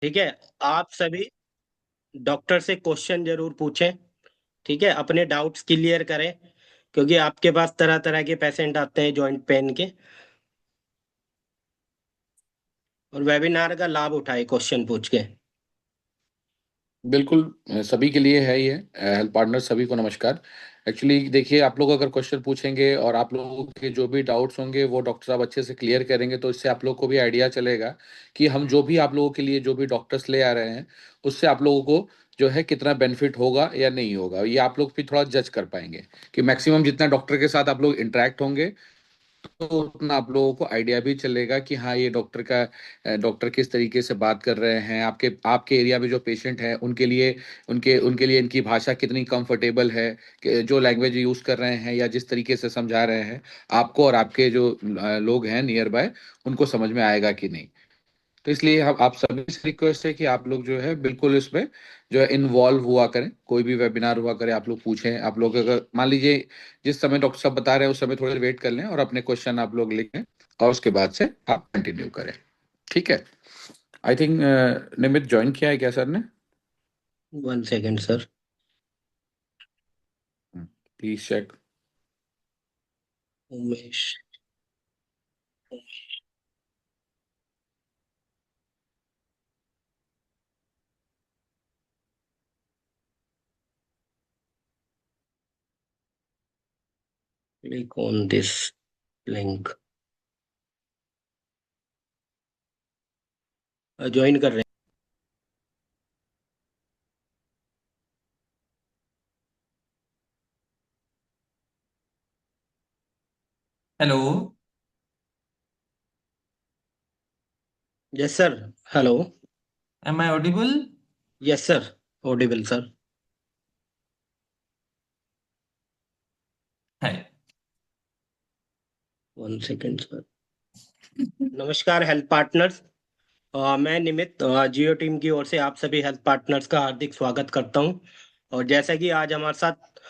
ठीक है। आप सभी डॉक्टर से क्वेश्चन जरूर पूछें। ठीक है, अपने डाउट्स क्लियर करें, क्योंकि आपके पास तरह तरह के पेशेंट आते हैं जॉइंट पेन के। और वेबिनार का लाभ उठाए क्वेश्चन पूछ के। बिल्कुल। सभी के लिए है ये। हेल्थ पार्टनर सभी को नमस्कार। एक्चुअली देखिए, आप लोग अगर क्वेश्चन पूछेंगे और आप लोगों के जो भी डाउट्स होंगे वो डॉक्टर साहब अच्छे से क्लियर करेंगे, तो इससे आप लोग को भी आइडिया चलेगा कि हम जो भी आप लोगों के लिए जो भी डॉक्टर्स ले आ रहे हैं, उससे आप लोगों को जो है कितना बेनिफिट होगा या नहीं होगा, ये आप लोग भी थोड़ा जज कर पाएंगे कि मैक्सिमम जितना डॉक्टर के साथ आप लोग इंटरेक्ट होंगे, तो उतना आप लोगों को आइडिया भी चलेगा कि हाँ, ये डॉक्टर किस तरीके से बात कर रहे हैं, आपके आपके एरिया में जो पेशेंट हैं उनके लिए इनकी भाषा कितनी कंफर्टेबल है, कि जो लैंग्वेज यूज कर रहे हैं या जिस तरीके से समझा रहे हैं आपको और आपके जो लोग हैं नियर बाय, उनको समझ में आएगा कि नहीं। तो इसलिए हम आप सभी से रिक्वेस्ट है कि आप लोग जो है बिल्कुल इसमें जो है इन्वॉल्व हुआ करें। कोई भी वेबिनार हुआ करे, आप लोग पूछें। आप लोग अगर मान लीजिए जिस समय डॉक्टर साहब बता रहे हैं उस समय थोड़ी देर वेट कर लें और अपने क्वेश्चन आप लोग लिखें, और उसके बाद से आप कंटिन्यू करें। ठीक है। आई थिंक निमित ज्वाइन किया है क्या सर ने? 1 second sir. Please check. Umesh. Click on this link. Join कर रहे हेलो। हैं। Yes sir. Hello. Am I audible? Yes sir. Audible sir. है। 1 सेकेंड सर। नमस्कार हेल्थ पार्टनर्स। मैं निमित जियो टीम की ओर से आप सभी हेल्थ पार्टनर्स का हार्दिक स्वागत करता हूं। और जैसा कि आज हमारे साथ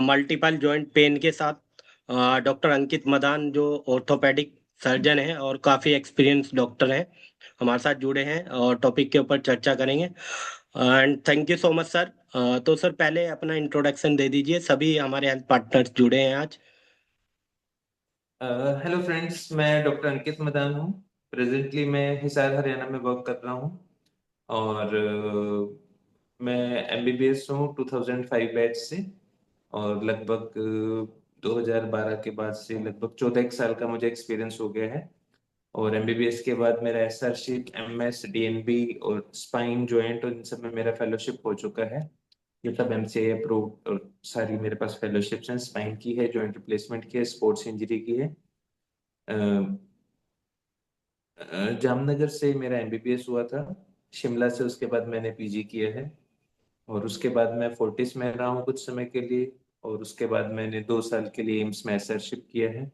मल्टीपल जॉइंट पेन के साथ डॉक्टर अंकित मदान, जो ऑर्थोपेडिक सर्जन हैं और काफ़ी एक्सपीरियंस डॉक्टर हैं, हमारे साथ जुड़े हैं और टॉपिक के ऊपर चर्चा करेंगे। And thank you so much sir. तो सर पहले अपना इंट्रोडक्शन दे दीजिए, सभी हमारे हेल्थ पार्टनर्स जुड़े हैं आज। हेलो फ्रेंड्स, मैं डॉक्टर अंकित मदान हूँ। प्रेजेंटली मैं हिसार हरियाणा में वर्क कर रहा हूँ। और मैं एमबीबीएस हूँ 2005 बैच से। और लगभग 2012 के बाद से लगभग 14 साल का मुझे एक्सपीरियंस हो गया है। और एमबीबीएस के बाद मेरा एसआरशिप, एमएस, डीएनबी और स्पाइन जॉइंट और इन सब में मेरा फेलोशिप हो चुका है। ये सब एमसीए अप्रूव्ड और सारी मेरे पास फेलोशिप्स हैं। स्पाइन की है, जॉइंट रिप्लेसमेंट की है, स्पोर्ट्स इंजरी की है। अ, जामनगर से मेरा एमबीबीएस हुआ था। शिमला से उसके बाद मैंने पीजी किया है। और उसके बाद मैं फोर्टिस में रहा हूँ कुछ समय के लिए। और उसके बाद मैंने 2 साल के लिए एम्स में एसआरशिप किया है।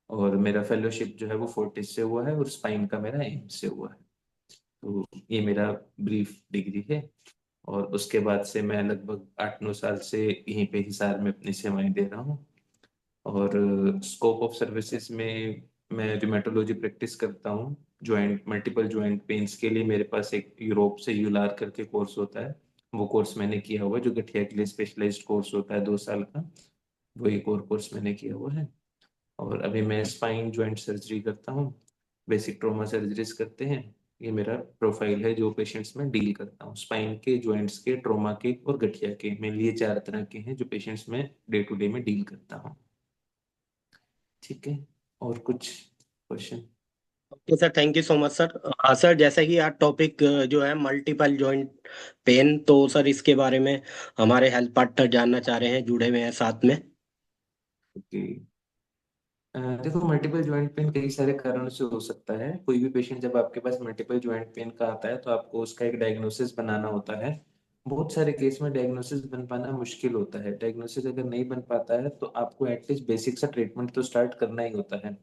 और मेरा फेलोशिप जो है वो फोर्टिस से हुआ है और स्पाइन का मेरा एम्स से हुआ है। तो ये मेरा ब्रीफ डिग्री है। और उसके बाद से मैं लगभग 8-9 साल से यहीं पे हिसार में अपनी सेवाएं दे रहा हूँ। और स्कोप ऑफ सर्विसेज में मैं रिमेटोलॉजी प्रैक्टिस करता हूँ। जॉइंट मल्टीपल जॉइंट पेन्स के लिए मेरे पास एक यूरोप से यूलार करके कोर्स होता है। वो कोर्स मैंने किया हुआ है, जो गठिया के लिए स्पेशलाइज्ड कोर्स होता है 2 साल का। वो एक और कोर्स मैंने किया हुआ है। और अभी मैं स्पाइन जॉइंट सर्जरी करता हूँ। बेसिक ट्रॉमा सर्जरीज करते हैं। ये मेरा प्रोफाइल है जो पेशेंट्स में डील करता हूँ। स्पाइन के, जॉइंट्स के, ट्रॉमा के और गठिया के, मेनली ये 4 तरह के हैं जो पेशेंट्स में डे टू डे में डील करता हूँ। ठीक है। और कुछ question? Okay sir, thank you so much sir. हाँ सर, जैसे कि आज टॉपिक जो है मल्टीपल जॉइंट पेन, तो सर इसके बारे में हमारे हेल्थ पार्टनर जानना चाह रहे हैं, जुड़े हुए हैं साथ में। ओके। देखो, मल्टीपल ज्वाइंट पेन कई सारे कारणों से हो सकता है। कोई भी पेशेंट जब आपके पास मल्टीपल ज्वाइंट पेन का आता है तो आपको उसका एक डायग्नोसिस बनाना होता है। बहुत सारे केस में डायग्नोसिस बन पाना मुश्किल होता है। डायग्नोसिस अगर नहीं बन पाता है तो आपको एटलीस्ट बेसिक सा ट्रीटमेंट तो स्टार्ट करना ही होता है।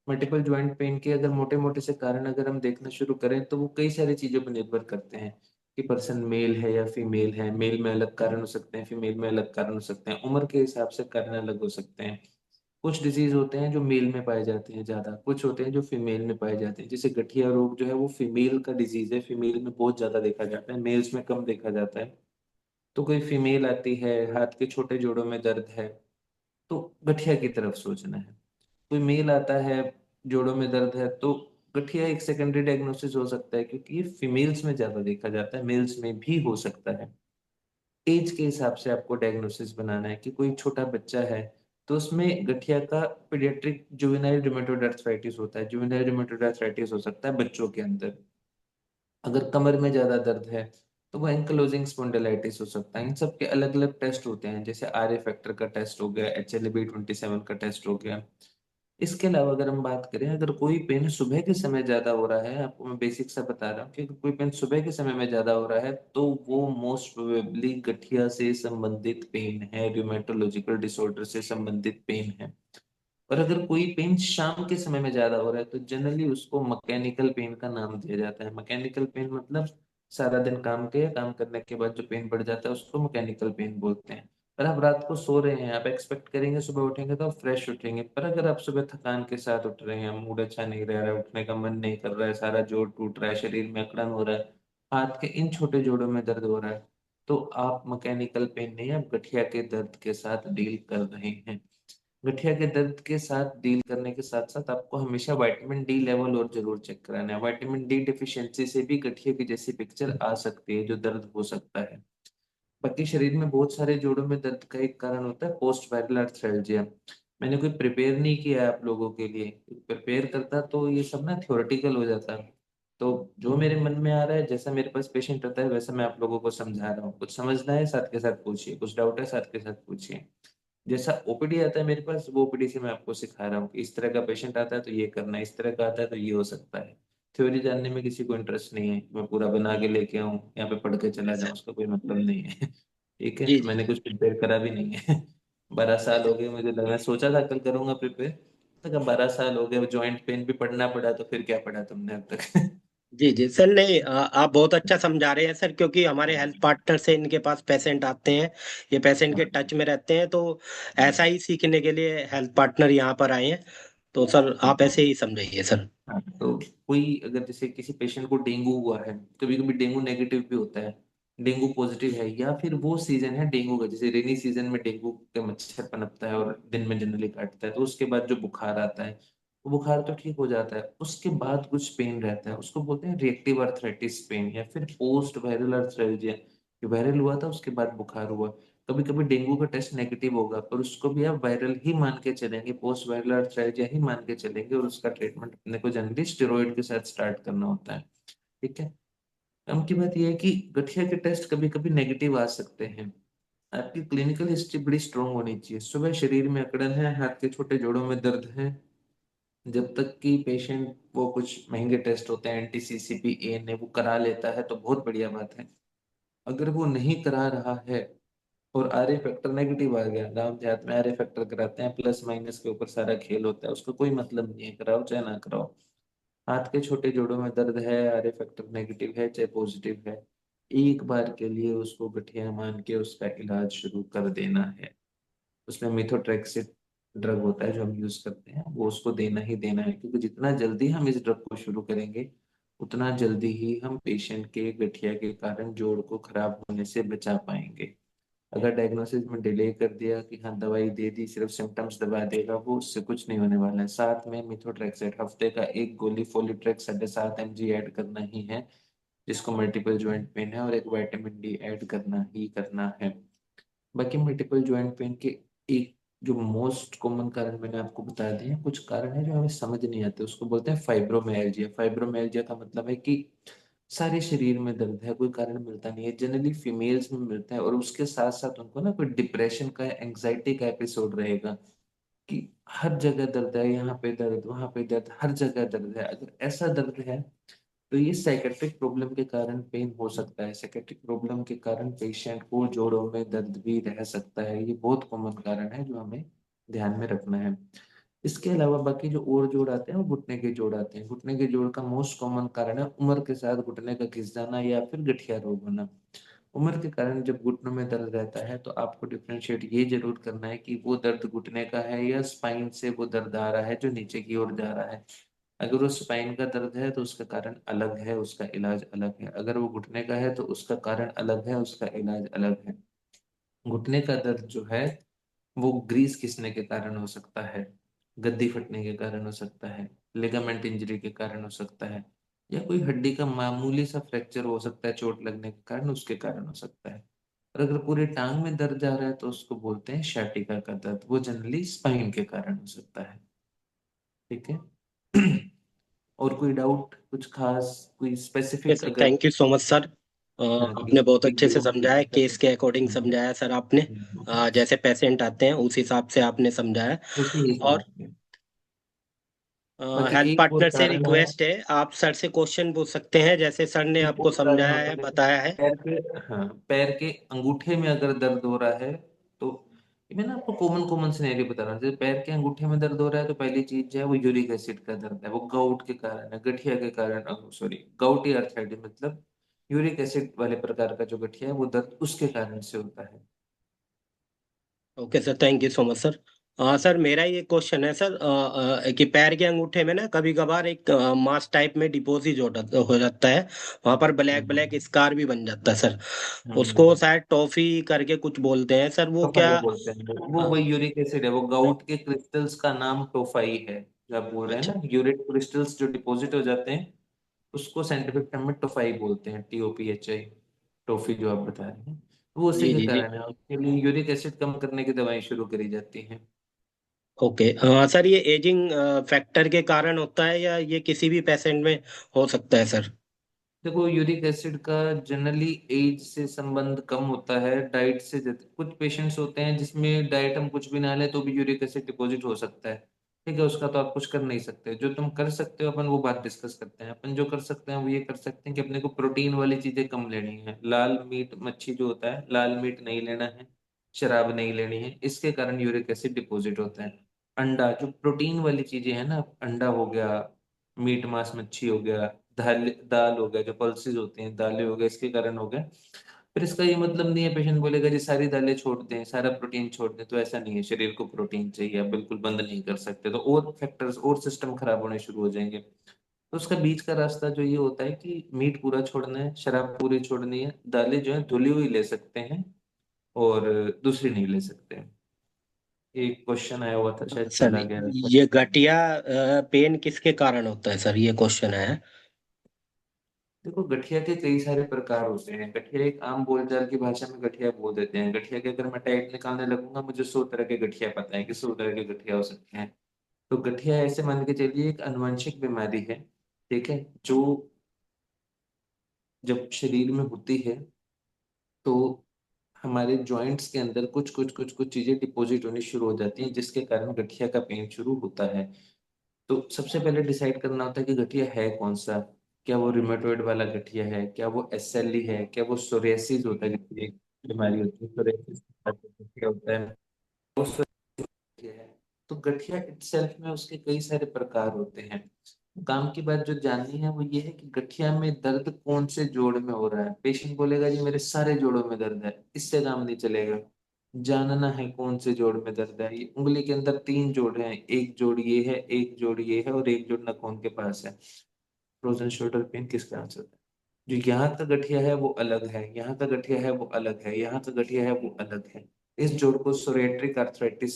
मल्टीपल ज्वाइंट पेन के अगर मोटे मोटे से कारण अगर हम देखना शुरू करें तो वो कई सारी चीजों पर निर्भर करते हैं कि पर्सन मेल है या फीमेल है। मेल में अलग कारण हो सकते हैं, फीमेल में अलग कारण हो सकते हैं, उम्र के हिसाब से कारण अलग हो सकते हैं। कुछ डिजीज होते हैं जो मेल में पाए जाते हैं ज्यादा, कुछ होते हैं जो फीमेल में पाए जाते हैं। जैसे गठिया रोग जो है वो फीमेल का डिजीज है, फीमेल में बहुत ज्यादा देखा जाता है, मेल्स में कम देखा जाता है। तो कोई फीमेल आती है, हाथ के छोटे जोड़ों में दर्द है, तो गठिया की तरफ सोचना है। कोई मेल आता है, जोड़ों में दर्द है, तो गठिया एक सेकेंडरी डायग्नोसिस हो सकता है, क्योंकि ये फीमेल्स में ज्यादा देखा जाता है, मेल्स में भी हो सकता है। एज के हिसाब से आपको डायग्नोसिस बनाना है कि कोई छोटा बच्चा है तो उसमें गठिया का पीडियाट्रिक जुवेनाइल रूमेटोइड आर्थराइटिस होता है, जुवेनाइल रूमेटोइड आर्थराइटिस हो सकता है बच्चों के अंदर। अगर कमर में ज्यादा दर्द है तो वो एंकलोजिंग स्पॉन्डिलाइटिस हो सकता है। इन सब के अलग अलग टेस्ट होते हैं, जैसे आर ए फैक्टर का टेस्ट हो गया, HLA-B27 का टेस्ट हो गया। इसके अलावा अगर हम बात करें, अगर कोई पेन सुबह के समय ज्यादा हो रहा है, आपको मैं बेसिक सा बता रहा हूँ कि अगर कोई पेन सुबह के समय में ज्यादा हो रहा है तो वो मोस्ट प्रोबेबली गठिया से संबंधित पेन है, रिमेटोलॉजिकल डिसऑर्डर से संबंधित पेन है। और अगर कोई पेन शाम के समय में ज्यादा हो रहा है तो जनरली उसको मैकेनिकल पेन का नाम दिया जाता है। मैकेनिकल पेन मतलब सारा दिन काम किया, काम करने के बाद जो पेन बढ़ जाता है उसको मैकेनिकल पेन बोलते हैं। पर आप रात को सो रहे हैं, आप एक्सपेक्ट करेंगे सुबह उठेंगे तो आप फ्रेश उठेंगे, पर अगर आप सुबह थकान के साथ उठ रहे हैं, मूड अच्छा नहीं रह रहा है, उठने का मन नहीं कर रहा है, सारा जोड़ टूट रहा है, शरीर में अकड़न हो रहा है, हाथ के इन छोटे जोड़ों में दर्द हो रहा है, तो आप मैकेनिकल पेन नहीं, आप गठिया के दर्द के साथ डील कर रहे हैं। गठिया के दर्द के साथ डील करने के साथ साथ आपको हमेशा विटामिन डी लेवल और जरूर चेक कराना है। विटामिन डी डिफिशियंसी से भी गठिया की जैसी पिक्चर आ सकती है, जो दर्द हो सकता है। बाकी शरीर में बहुत सारे जोड़ों में दर्द का एक कारण होता है पोस्ट वायरल आर्थराइल्जिया। मैंने कोई प्रिपेयर नहीं किया है आप लोगों के लिए, प्रिपेयर करता तो ये सब ना थ्योरेटिकल हो जाता। तो जो मेरे मन में आ रहा है, जैसा मेरे पास पेशेंट आता है वैसा मैं आप लोगों को समझा रहा हूँ। कुछ समझना है साथ के साथ पूछिए, कुछ डाउट है साथ के साथ पूछिए। जैसा ओपीडी आता है मेरे पास, वो ओपीडी से मैं आपको सिखा रहा हूँ कि इस तरह का पेशेंट आता है तो ये करना है, इस तरह का आता है तो ये हो सकता है। थ्योरी जानने में किसी को इंटरेस्ट नहीं है, मैं पूरा बना के लेके आऊँ यहाँ पे पढ़ के चला जाऊँ, उसका कोई मतलब नहीं है। ठीक है, जी तो जी। मैंने कुछ प्रिपेयर करा भी नहीं है। 12 साल हो गए मुझे लगा, सोचा था कल करूंगा प्रिपेयर, लगा 12 साल हो गए, जॉइंट पेन भी पढ़ना पड़ा, तो फिर क्या पढ़ा तुमने अब तक। जी जी सर, नहीं आप बहुत अच्छा समझा रहे हैं सर, क्योंकि हमारे हेल्थ पार्टनर से इनके पास पेशेंट आते हैं, ये पेशेंट के टच में रहते हैं, तो ऐसा ही सीखने के लिए हेल्थ पार्टनर यहाँ पर आए हैं। तो सर आप ऐसे ही समझाइए सर। हाँ, तो कोई अगर जैसे किसी पेशेंट को डेंगू हुआ है, कभी कभी डेंगू नेगेटिव भी होता है, डेंगू पॉजिटिव है, या फिर वो सीजन है डेंगू का, जैसे रेनी सीजन में डेंगू का मच्छर पनपता है और दिन में जनरली काटता है, तो उसके बाद जो बुखार आता है, वो बुखार तो ठीक हो जाता है, उसके बाद कुछ पेन रहता है, उसको बोलते हैं रिएक्टिव आर्थराइटिस पेन या फिर पोस्ट वायरल आर्थराइल्जिया। वायरल हुआ था उसके बाद बुखार हुआ। कभी कभी डेंगू का टेस्ट नेगेटिव होगा, पर उसको भी आप वायरल ही मान के चलेंगे, पोस्ट वायरल आर्थराइटिया ही मान के चलेंगे, और उसका ट्रीटमेंट अपने को जनरली स्टेरॉइड के साथ स्टार्ट करना होता है। ठीक है। अब की बात यह है कि गठिया के टेस्ट कभी कभी नेगेटिव आ सकते हैं। आपकी क्लिनिकल हिस्ट्री बड़ी स्ट्रांग होनी चाहिए, सुबह शरीर में अकड़न है, हाथ के छोटे जोड़ों में दर्द है, जब तक कि पेशेंट वो कुछ महंगे टेस्ट होते हैं NTCCP ANA वो करा लेता है तो बहुत बढ़िया बात है। अगर वो नहीं करा रहा है और आर ए फैक्टर नेगेटिव आ गया, गांव देहात में आर ए फैक्टर कराते हैं, प्लस माइनस के ऊपर सारा खेल होता है, उसका कोई मतलब नहीं है, कराओ चाहे ना कराओ। हाथ के छोटे जोड़ों में दर्द है, आर ए फैक्टर नेगेटिव है चाहे पॉजिटिव है, एक बार के लिए उसको गठिया मान के उसका इलाज शुरू कर देना है। उसमें मिथोट्रेक्सिट ड्रग होता है जो हम यूज करते हैं, वो उसको देना ही देना है, क्योंकि जितना जल्दी हम इस ड्रग को शुरू करेंगे उतना जल्दी ही हम पेशेंट के गठिया के कारण जोड़ को खराब होने से बचा पाएंगे। अगर डायग्नोसिस में डिले कर दिया कि हाँ दवाई दे दी, सिर्फ सिम्टम्स दबा देगा, वो उससे कुछ नहीं होने वाला है। साथ में मिथोट्रेक्सेट हफ्ते का एक गोली फोलिट्रेक्स 7.5 mg ऐड करना ही है, जिसको मल्टीपल ज्वाइंट पेन है, और एक विटामिन डी ऐड करना ही करना है। बाकी मल्टीपल ज्वाइंट पेन के एक जो मोस्ट कॉमन कारण मैंने आपको बता दिए हैं, कुछ कारण है जो हमें समझ नहीं आते, उसको बोलते हैं फाइब्रोमेल्जिया। फाइब्रोमेल्जिया का मतलब है कि सारे शरीर में दर्द है, कोई कारण मिलता नहीं है, जनरली फीमेल्स में मिलता है, और उसके साथ साथ उनको ना कोई डिप्रेशन का, एंग्जाइटी का एपिसोड रहेगा कि हर जगह दर्द है, यहाँ पे दर्द, वहां पे दर्द, हर जगह दर्द है। अगर ऐसा दर्द है तो ये साइकेट्रिक प्रॉब्लम के कारण पेन हो सकता है, साइकेट्रिक प्रॉब्लम के कारण पेशेंट को जोड़ों में दर्द भी रह सकता है, ये बहुत कॉमन कारण है जो हमें ध्यान में रखना है। इसके अलावा बाकी जो और जोड़ आते हैं वो घुटने के जोड़ आते हैं। घुटने के जोड़ का मोस्ट कॉमन कारण है उम्र के साथ घुटने का घिस जाना या फिर गठिया रोग होना। उम्र के कारण जब घुटनों में दर्द रहता है तो आपको डिफरेंशिएट ये जरूर करना है कि वो दर्द घुटने का है या स्पाइन से वो दर्द आ रहा है जो नीचे की ओर जा रहा है। अगर वो स्पाइन का दर्द है तो उसका कारण अलग है, उसका इलाज अलग है। अगर वो घुटने का है तो उसका कारण अलग है, उसका इलाज अलग है। घुटने का दर्द जो है वो ग्रीस खिंचने के कारण हो सकता है, गद्दी फटने के कारण हो सकता है, लिगामेंट इंजरी के कारण हो सकता है, या कोई हड्डी का मामूली सा फ्रैक्चर हो सकता है चोट लगने के कारण, उसके कारण हो सकता है। और अगर पूरी टांग में दर्द आ रहा है तो उसको बोलते हैं sciatica का दर्द, वो जनरली स्पाइन के कारण हो सकता है। ठीक है। और कोई डाउट, कुछ खास, कोई ओके स्पेसिफिक सर, अगर। Thank you so much sir. हाँ, आपने बहुत अच्छे से समझाया, केस के अकॉर्डिंग हम्म, समझाया सर आपने। जैसे पेशेंट आते हैं उस हिसाब से आपने समझाया। उसी और हिसाब से। बाकी हेल्थ एक और पार्टनर से कारण है। रिक्वेस्ट है, आप सर से क्वेश्चन पूछ सकते हैं जैसे सर ने एक आपको और कारण समझाया होता है, है कि बताया है। पैर के, हाँ, पैर के अंगूठे में अगर दर्द हो रहा है तो, मैं ना आपको कॉमन कॉमन सिनेरियो बता रहा हूँ। जैसे पैर के अंगूठे में दर्द हो रहा है तो पहली चीज जो है वो यूरिक एसिड का दर्द है, वो गाउट के कारण है, गठिया के कारण, सॉरी गाउटी आर्थराइटिस मतलब यूरिक एसिड वाले प्रकार का जो गठिया है वो दर्द उसके कारण से होता है। Okay sir, thank you so much sir. Sir मेरा ये क्वेश्चन है सर, कि पैर के अंगूठे में ना कभी कभार एक मास टाइप में डिपॉजिट हो जाता है, वहां पर ब्लैक ब्लैक हम्म स्कार भी बन जाता है सर। उसको हम्म शायद टॉफी करके कुछ बोलते हैं सर, वो टोफाई क्या? बोलते हैं, वो अ, वही यूरिक एसिड है, वो गाउट के क्रिस्टल्स का नाम टोफाई है। जो आप बोल रहे हैं अच्छा। ना, यूरिक क्रिस्टल्स जो डिपॉजिट हो जाते हैं उसको साइंटिफिक टर्म में टोफाई बोलते हैं, TOPHI, टोफी जो आप बता रहे हैं। वो उसी जी के जी जी। कारण है, उसके लिए यूरिक एसिड कम करने की दवाई शुरू करी जाती हैं। ओके। सर ये एजिंग फैक्टर के कारण होता है या ये किसी भी पेशेंट में हो सकता है सर? देखो, यूरिक एसिड का जनरली एज से संबंध कम होता है, डाइट से ज्यादा। कुछ पेशेंट्स होते हैं जिसमें डाइट हम कुछ भी ना लें तो भी यूरिक एसिड डिपॉजिट हो सकता है। ठीक है, उसका तो आप कुछ कर नहीं सकते। जो तुम कर सकते हो अपन वो बात डिस्कस करते हैं। अपन जो कर सकते हैं वो ये कर सकते हैं कि अपने को प्रोटीन वाली चीजें कम लेनी है। लाल मीट मच्छी जो होता है, लाल मीट नहीं लेना है, शराब नहीं लेनी है, इसके कारण यूरिक एसिड डिपॉजिट होता है। अंडा, जो प्रोटीन वाली चीजें हैं ना, अंडा हो गया, मीट मांस मच्छी हो गया, दाल दाल हो गया, जो पल्सेस होती हैं दालें हो गया, इसके कारण हो गया। फिर इसका ये मतलब नहीं है पेशेंट बोलेगा जी सारी दालें छोड़ दें, सारा प्रोटीन छोड़ दें, तो ऐसा नहीं है। शरीर को प्रोटीन चाहिए, आप बिल्कुल बंद नहीं कर सकते, तो और फैक्टर्स और सिस्टम खराब होने शुरू हो जाएंगे। तो उसका बीच का रास्ता जो ये होता है कि मीट पूरा छोड़ना है, शराब पूरी छोड़नी है, दालें जो है धुली हुई ले सकते हैं और दूसरी नहीं ले सकते हैं। एक क्वेश्चन आया हुआ था, शायद सर चला गया था। ये गठिया पेन किसके कारण होता है सर, ये क्वेश्चन है। देखो, गठिया के कई सारे प्रकार होते हैं। गठिया एक आम बोलचाल की भाषा में गठिया बोल देते हैं। गठिया के अगर मैं टाइप निकालने लगूंगा मुझे 100 तरह के गठिया पता है कि 100 तरह के गठिया हो सकते हैं। तो गठिया ऐसे मान के चलिए एक अनुवांशिक बीमारी है। ठीक है, जो जब शरीर में होती है तो हमारे जॉइंट्स के अंदर कुछ चीजें डिपॉजिट होनी शुरू हो जाती हैं जिसके कारण गठिया का पेन शुरू होता है। तो सबसे पहले डिसाइड करना होता है कि गठिया है कौन सा। क्या वो रिमेटॉइड वाला गठिया है, क्या वो SLE है, क्या वो सोरियासिस होता है, जिसकी एक बीमारी होती है सोरियासिस गठिया होता है, वो गठिया है। तो गठिया इटसेल्फ में उसके कई सारे प्रकार होते हैं। काम की बात जो जाननी है वो ये है कि गठिया में दर्द कौन से जोड़ में हो रहा है। पेशेंट बोलेगा जी मेरे सारे जोड़ों में दर्द है, इससे काम नहीं चलेगा। जानना है कौन से जोड़ में दर्द है। ये उंगली के अंदर 3 जोड़ हैं, एक जोड़ ये है, एक जोड़ ये है और एक जोड़ नाखून के पास है। फ्रोजन शोल्डर पेन किसका आंसर है? जो यहाँ का गठिया है वो अलग है, यहाँ का गठिया है वो अलग है, यहाँ का गठिया है वो अलग है। इस जोड़ को सोरियाट्रिक आर्थराइटिस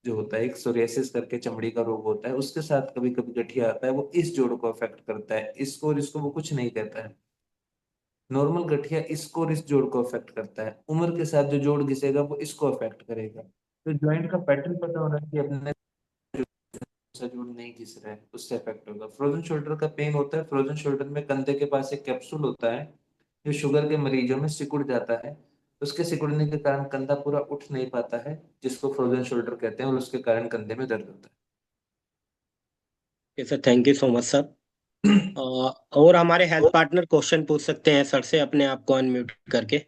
जो होता है, एक सोरियासिस करके चमड़ी का रोग होता है, उसके साथ कभी कभी गठिया आता है, वो इस जोड़ को अफेक्ट करता है। इसको और इसको वो कुछ नहीं कहता है। नॉर्मल गठिया इसको और इस जोड़ को अफेक्ट करता है। उम्र के साथ जो जोड़ घिसेगा वो इसको अफेक्ट करेगा। तो ज्वाइंट का पैटर्न पता होना चाहिए अपने, सा जोड़ नहीं घिस रहा है उससे अफेक्ट होगा। फ्रोजन शोल्डर का पेन होता है, फ्रोजन शोल्डर में कंधे के पास एक कैप्सूल होता है जो शुगर के मरीजों में सिकुड़ जाता है। उसके सिकुड़ने के कारण कंधा पूरा उठ नहीं पाता है, जिसको फ्रोजन शोल्डर कहते हैं, और उसके कारण कंधे में दर्द होता okay sir, thank you so much sir. है। और हमारे हेल्थ पार्टनर क्वेश्चन पूछ सकते हैं सर से, अपने आप को अनम्यूट करके।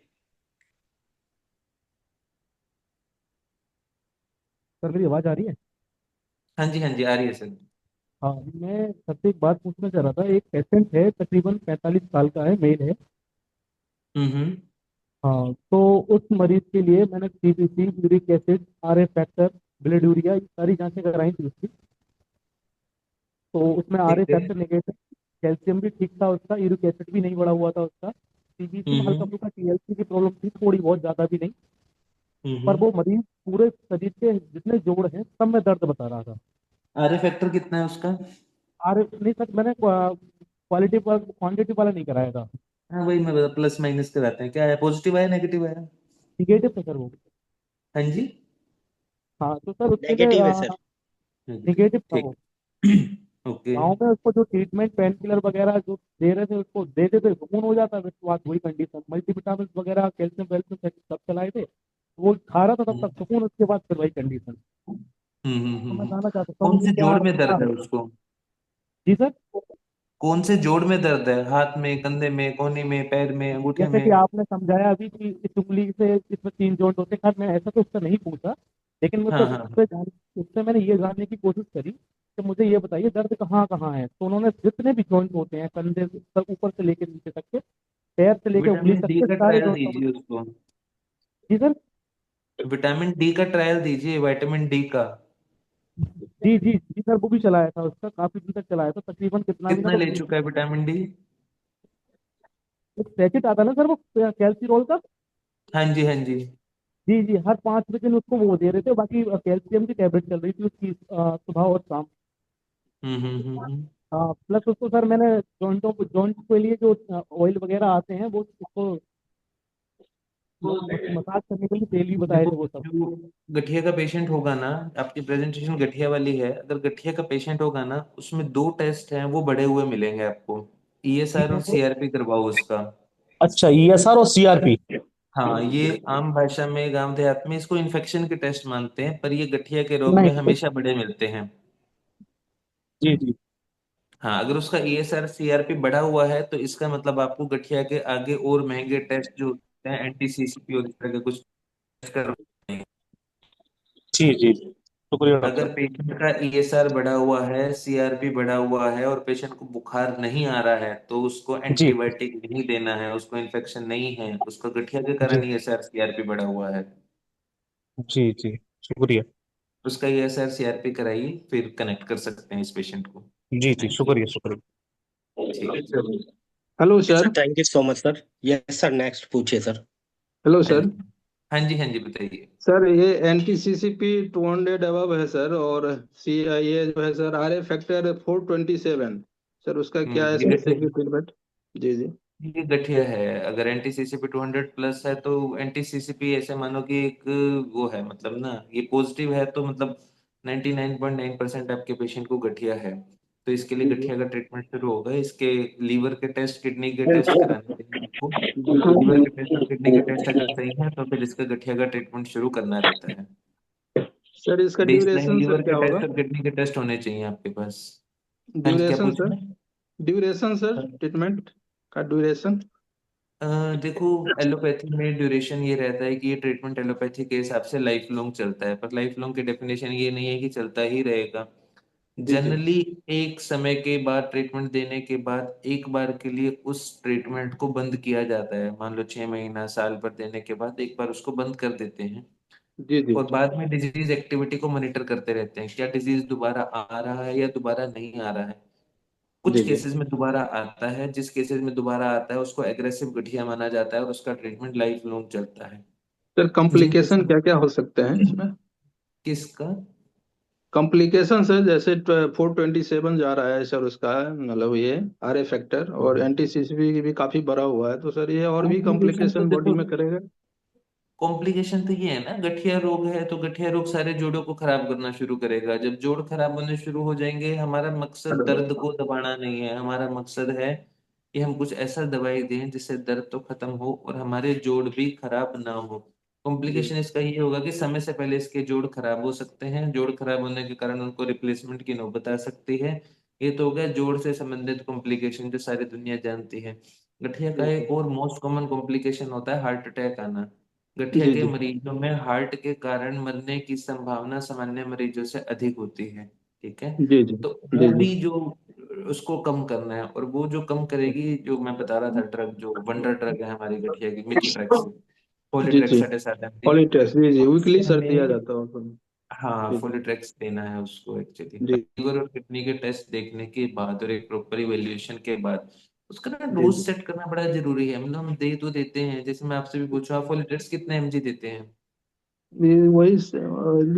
सर मेरी आवाज़ आ रही है? हाँ जी, हाँ जी, आ रही है सर। हाँ, मैं सबसे एक बात पूछना चाह रहा था। एक पेशेंट है, तकरीबन 45 साल का है, मेल है। हम्म। हाँ, तो उस मरीज के लिए मैंने CBC, uric acid, RA factor, blood urea, ये सारी जांचें कराई थी उसकी। तो उसमें आरए ठीक है। फैक्टर नेगेटिव, कैल्शियम भी ठीक था उसका, यूरिक एसिड भी नहीं बढ़ा हुआ था उसका। सीबीसी में हल्का हम्म फुल्का टीएलसी की प्रॉब्लम थी, थोड़ी बहुत, ज़्यादा भी नहीं। पर हम्म। वो मरीज पूरे शरीर के जितने जोड़ हैं सब में दर्द बता रहा था। आर फैक्टर कितना है उसका? आरए नहीं सर, मैंने क्वालिटी पर क्वांटिटी वाला नहीं कराया था। हाँ वही मैं बता, प्लस माइनस कराते हैं, क्या है, पॉजिटिव आया नेगेटिव आया? निगेटिव था सर वो। हाँ जी। हाँ, तो सर उसके लिए नेगेटिव है सर। नेगेटिव, निगेटिव था ठीक। वो। ओके। गाँव में उसको जो ट्रीटमेंट पेन किलर वगैरह जो दे रहे थे उसको देते थे, सुकून हो जाता, फिर उसके बाद वही कंडीशन, मल्टीविटामिन वगैरह, कैल्शियम वेल्शियम सब चलाए थे, वो खा रहा था तब तक सुकून, उसके बाद फिर वही कंडीशन। तो मैं जानना चाह सकता हूँ कौन कि से क्या जोड़ में क्या दर्द है उसको? जी सर। कौन से जोड़ में दर्द है, हाथ में, कंधे में, कोहनी में, पैर में, अंगूठे जैसे कि में? आपने समझाया अभी कि इस उंगली से इसमें 3 जॉइंट होते हैं, खैर मैं ऐसा तो उससे नहीं पूछा, लेकिन हाँ मतलब हाँ हाँ। उससे मैंने ये जानने की कोशिश करी कि मुझे ये बताइए दर्द कहाँ कहाँ है। तो उन्होंने जितने भी जॉइंट होते हैं, कंधे से ऊपर से लेकर नीचे तक के, पैर से लेकर उंगली विटामिन तक डी के का सारे ट्रायल जॉइंटों में। दीजिए उसको। जी सर। विटामिन डी का ट्रायल दीजिए, विटामिन डी का। जी जी जी सर, वो भी चलाया था उसका, काफी दिन तक चलाया था, तकरीबन कितना भी ना कितना तो ले चुका है विटामिन डी? एक पैकेट आता ना सर वो कैल्सीरोल का। हाँ जी हाँ जी। जी जी, हर 5 दिन उसको वो दे रहे थे, बाकी कैल्शियम की टैबलेट चल रही थी उसकी, सुबह और शाम। हम्म। हाँ, प्लस उसको सर मैंने जॉइंटों को, जॉइंट के लिए जो ऑयल वगैरह आते हैं वो उसको मसाज करने के लिए तेल भी बताए देखो, थे वो सब। जो गठिया का पेशेंट होगा ना, आपकी प्रेजेंटेशन गठिया वाली है, अगर गठिया का पेशेंट होगा ना, उसमें दो टेस्ट हैं वो बढ़े हुए मिलेंगे आपको। ठीक ईएसआर है और वो। सीआरपी करवाओ उसका। अच्छा, ईएसआर और सीआरपी। हाँ, ये आम भाषा में गांव देहात में इसको इन्फेक्शन के टेस्ट मानते हैं, पर ये गठिया के रोग में नहीं। हमेशा बड़े मिलते हैं। जी जी। हाँ, अगर उसका ईएसआर सीआरपी बढ़ा हुआ है तो इसका मतलब आपको गठिया के आगे और महंगे टेस्ट जो होते हैं, एंटीसीसीपी और इस तरह के कुछ टेस्ट करवाने हैं। जी जी, शुक्रिया डॉक्टर अगर साहब। पेशेंट का ईएसआर बढ़ा हुआ है, सीआरपी बढ़ा हुआ है और पेशेंट को बुखार नहीं आ रहा है, तो उसको जी एंटीबायोटिक नहीं देना है, उसको इन्फेक्शन नहीं है, उसका गठिया के जी कारण ईएसआर सीआरपी बढ़ा हुआ है। जी जी, शुक्रिया। उसका ईएसआर सीआरपी कराइए, फिर कनेक्ट कर सकते हैं इस पेशेंट को। जी जी, थैंक यू। शुक्रिया शुक्रिया। ठीक है। Hello sir sir. Thank you so much sir. Yes sir, next पूछिए सर। हेलो हाँ सर। जी हाँ जी बताइए। सर ये NTCCP 200 अबव है सर, और सी ये जो है सर RA फैक्टर 427। सर उसका क्या है ये गठिया, स्पेसिफिक ट्रीटमेंट? जी जी। ये गठिया है। अगर एंटीसीसीपी 200 प्लस है तो एंटीसीसीपी ऐसे मानो कि एक वो है, मतलब ना, ये पॉजिटिव है तो मतलब 99.9% आपके पेशेंट को गठिया है। तो इसके लिए जी जी। गठिया का ट्रीटमेंट शुरू होगा। इसके लीवर के टेस्ट, किडनी के टेस्ट कराने चाहिए आपको। लीवर के टेस्ट और किडनी के टेस्ट अगर सही है तो फिर इसका गठिया का ट्रीटमेंट शुरू करना रहता है। सर इसका baseline duration sir liver के क्या होगा? टेस्ट और किडनी के टेस्ट होने चाहिए आपके पास। हाँ जी, क्या ड्यूरेशन पूछ सर, रहे हैं? ड्यूरेशन सर, ट्रीटमेंट का ड्यूरेशन। अ, देखो, एलोपैथी में ड्यूरेशन ये रहता है कि ये ट्रीटमेंट एलोपैथी के हिसाब से लाइफ लॉन्ग चलता है, पर लाइफ लॉन्ग की डेफिनेशन ये नहीं है कि चलता ही रहेगा। जी जी। जनरली एक समय के बाद, ट्रीटमेंट देने के बाद एक बार के लिए उस ट्रीटमेंट को बंद किया जाता है। मान लो 6 महीना, साल भर देने के बाद एक बार उसको बंद कर देते हैं। जी जी। और बाद में डिजीज एक्टिविटी को मॉनिटर करते रहते हैं, क्या डिजीज दोबारा आ रहा है या दोबारा नहीं आ रहा है। कुछ जी जी। केसेस में दोबारा आता है, जिस केसेस में दोबारा आता है उसको एग्रेसिव गठिया माना जाता है और उसका ट्रीटमेंट लाइफ लॉन्ग चलता है। सर जिन कॉम्प्लिकेशन केसेस, क्या क्या हो सकते हैं इसमें? किसका? कॉम्प्लिकेशन सर जैसे 427 जा रहा है सर उसका, मतलब ये RA फैक्टर, और NTCCP भी काफी बड़ा हुआ है, तो सर ये और भी कॉम्प्लिकेशन तो कॉम्प्लिकेशन बॉडी देखो, में करेगा? कॉम्प्लिकेशन तो ये है ना, गठिया रोग है तो गठिया रोग सारे जोड़ों को खराब करना शुरू करेगा। जब जोड़ खराब होने शुरू हो जाएंगे, हमारा मकसद दर्द को दबाना नहीं है, हमारा मकसद है कि हम कुछ ऐसा दवाई दें जिससे दर्द तो खत्म हो और हमारे जोड़ भी खराब ना हो। जी कॉम्प्लिकेशन इसका ये होगा कि समय से पहले इसके जोड़ खराब हो सकते हैं, जोड़ खराब होने के कारण उनको रिप्लेसमेंट की नौबत आ सकती है। ये तो हो गया जोड़ से संबंधित कॉम्प्लिकेशन जो सारी दुनिया जानती है। गठिया का जी एक और मोस्ट कॉमन कॉम्प्लिकेशन होता है हार्ट अटैक आना। गठिया जी। के जी मरीजों में हार्ट के कारण मरने की संभावना सामान्य मरीजों से अधिक होती है। ठीक है। जी जी। तो जी वो जी। भी जो, उसको कम करना है, और वो जो कम करेगी, जो मैं बता रहा था ड्रग, जो वंडर ड्रग है हमारी गठिया की, मिथोट्रैक्सन। फोलिट्रेक्स जी 7.5 mg। पॉलीट्रेस जी जी और वीकली उससे सर दिया हमें, जाता है उसको। हाँ, जी फोलिट्रेक्स देना है उसको एक्चुअली जी लीवर और किडनी के टेस्ट देखने के बाद और एक प्रॉपर इवेल्युएशन के बाद उसका ना जी डोज जी सेट करना बड़ा जरूरी है। मतलब हम दे तो देते हैं, जैसे मैं आपसे भी पूछूं, आप फोलिट्रेक्स कितने एमजी देते हैं? ये वही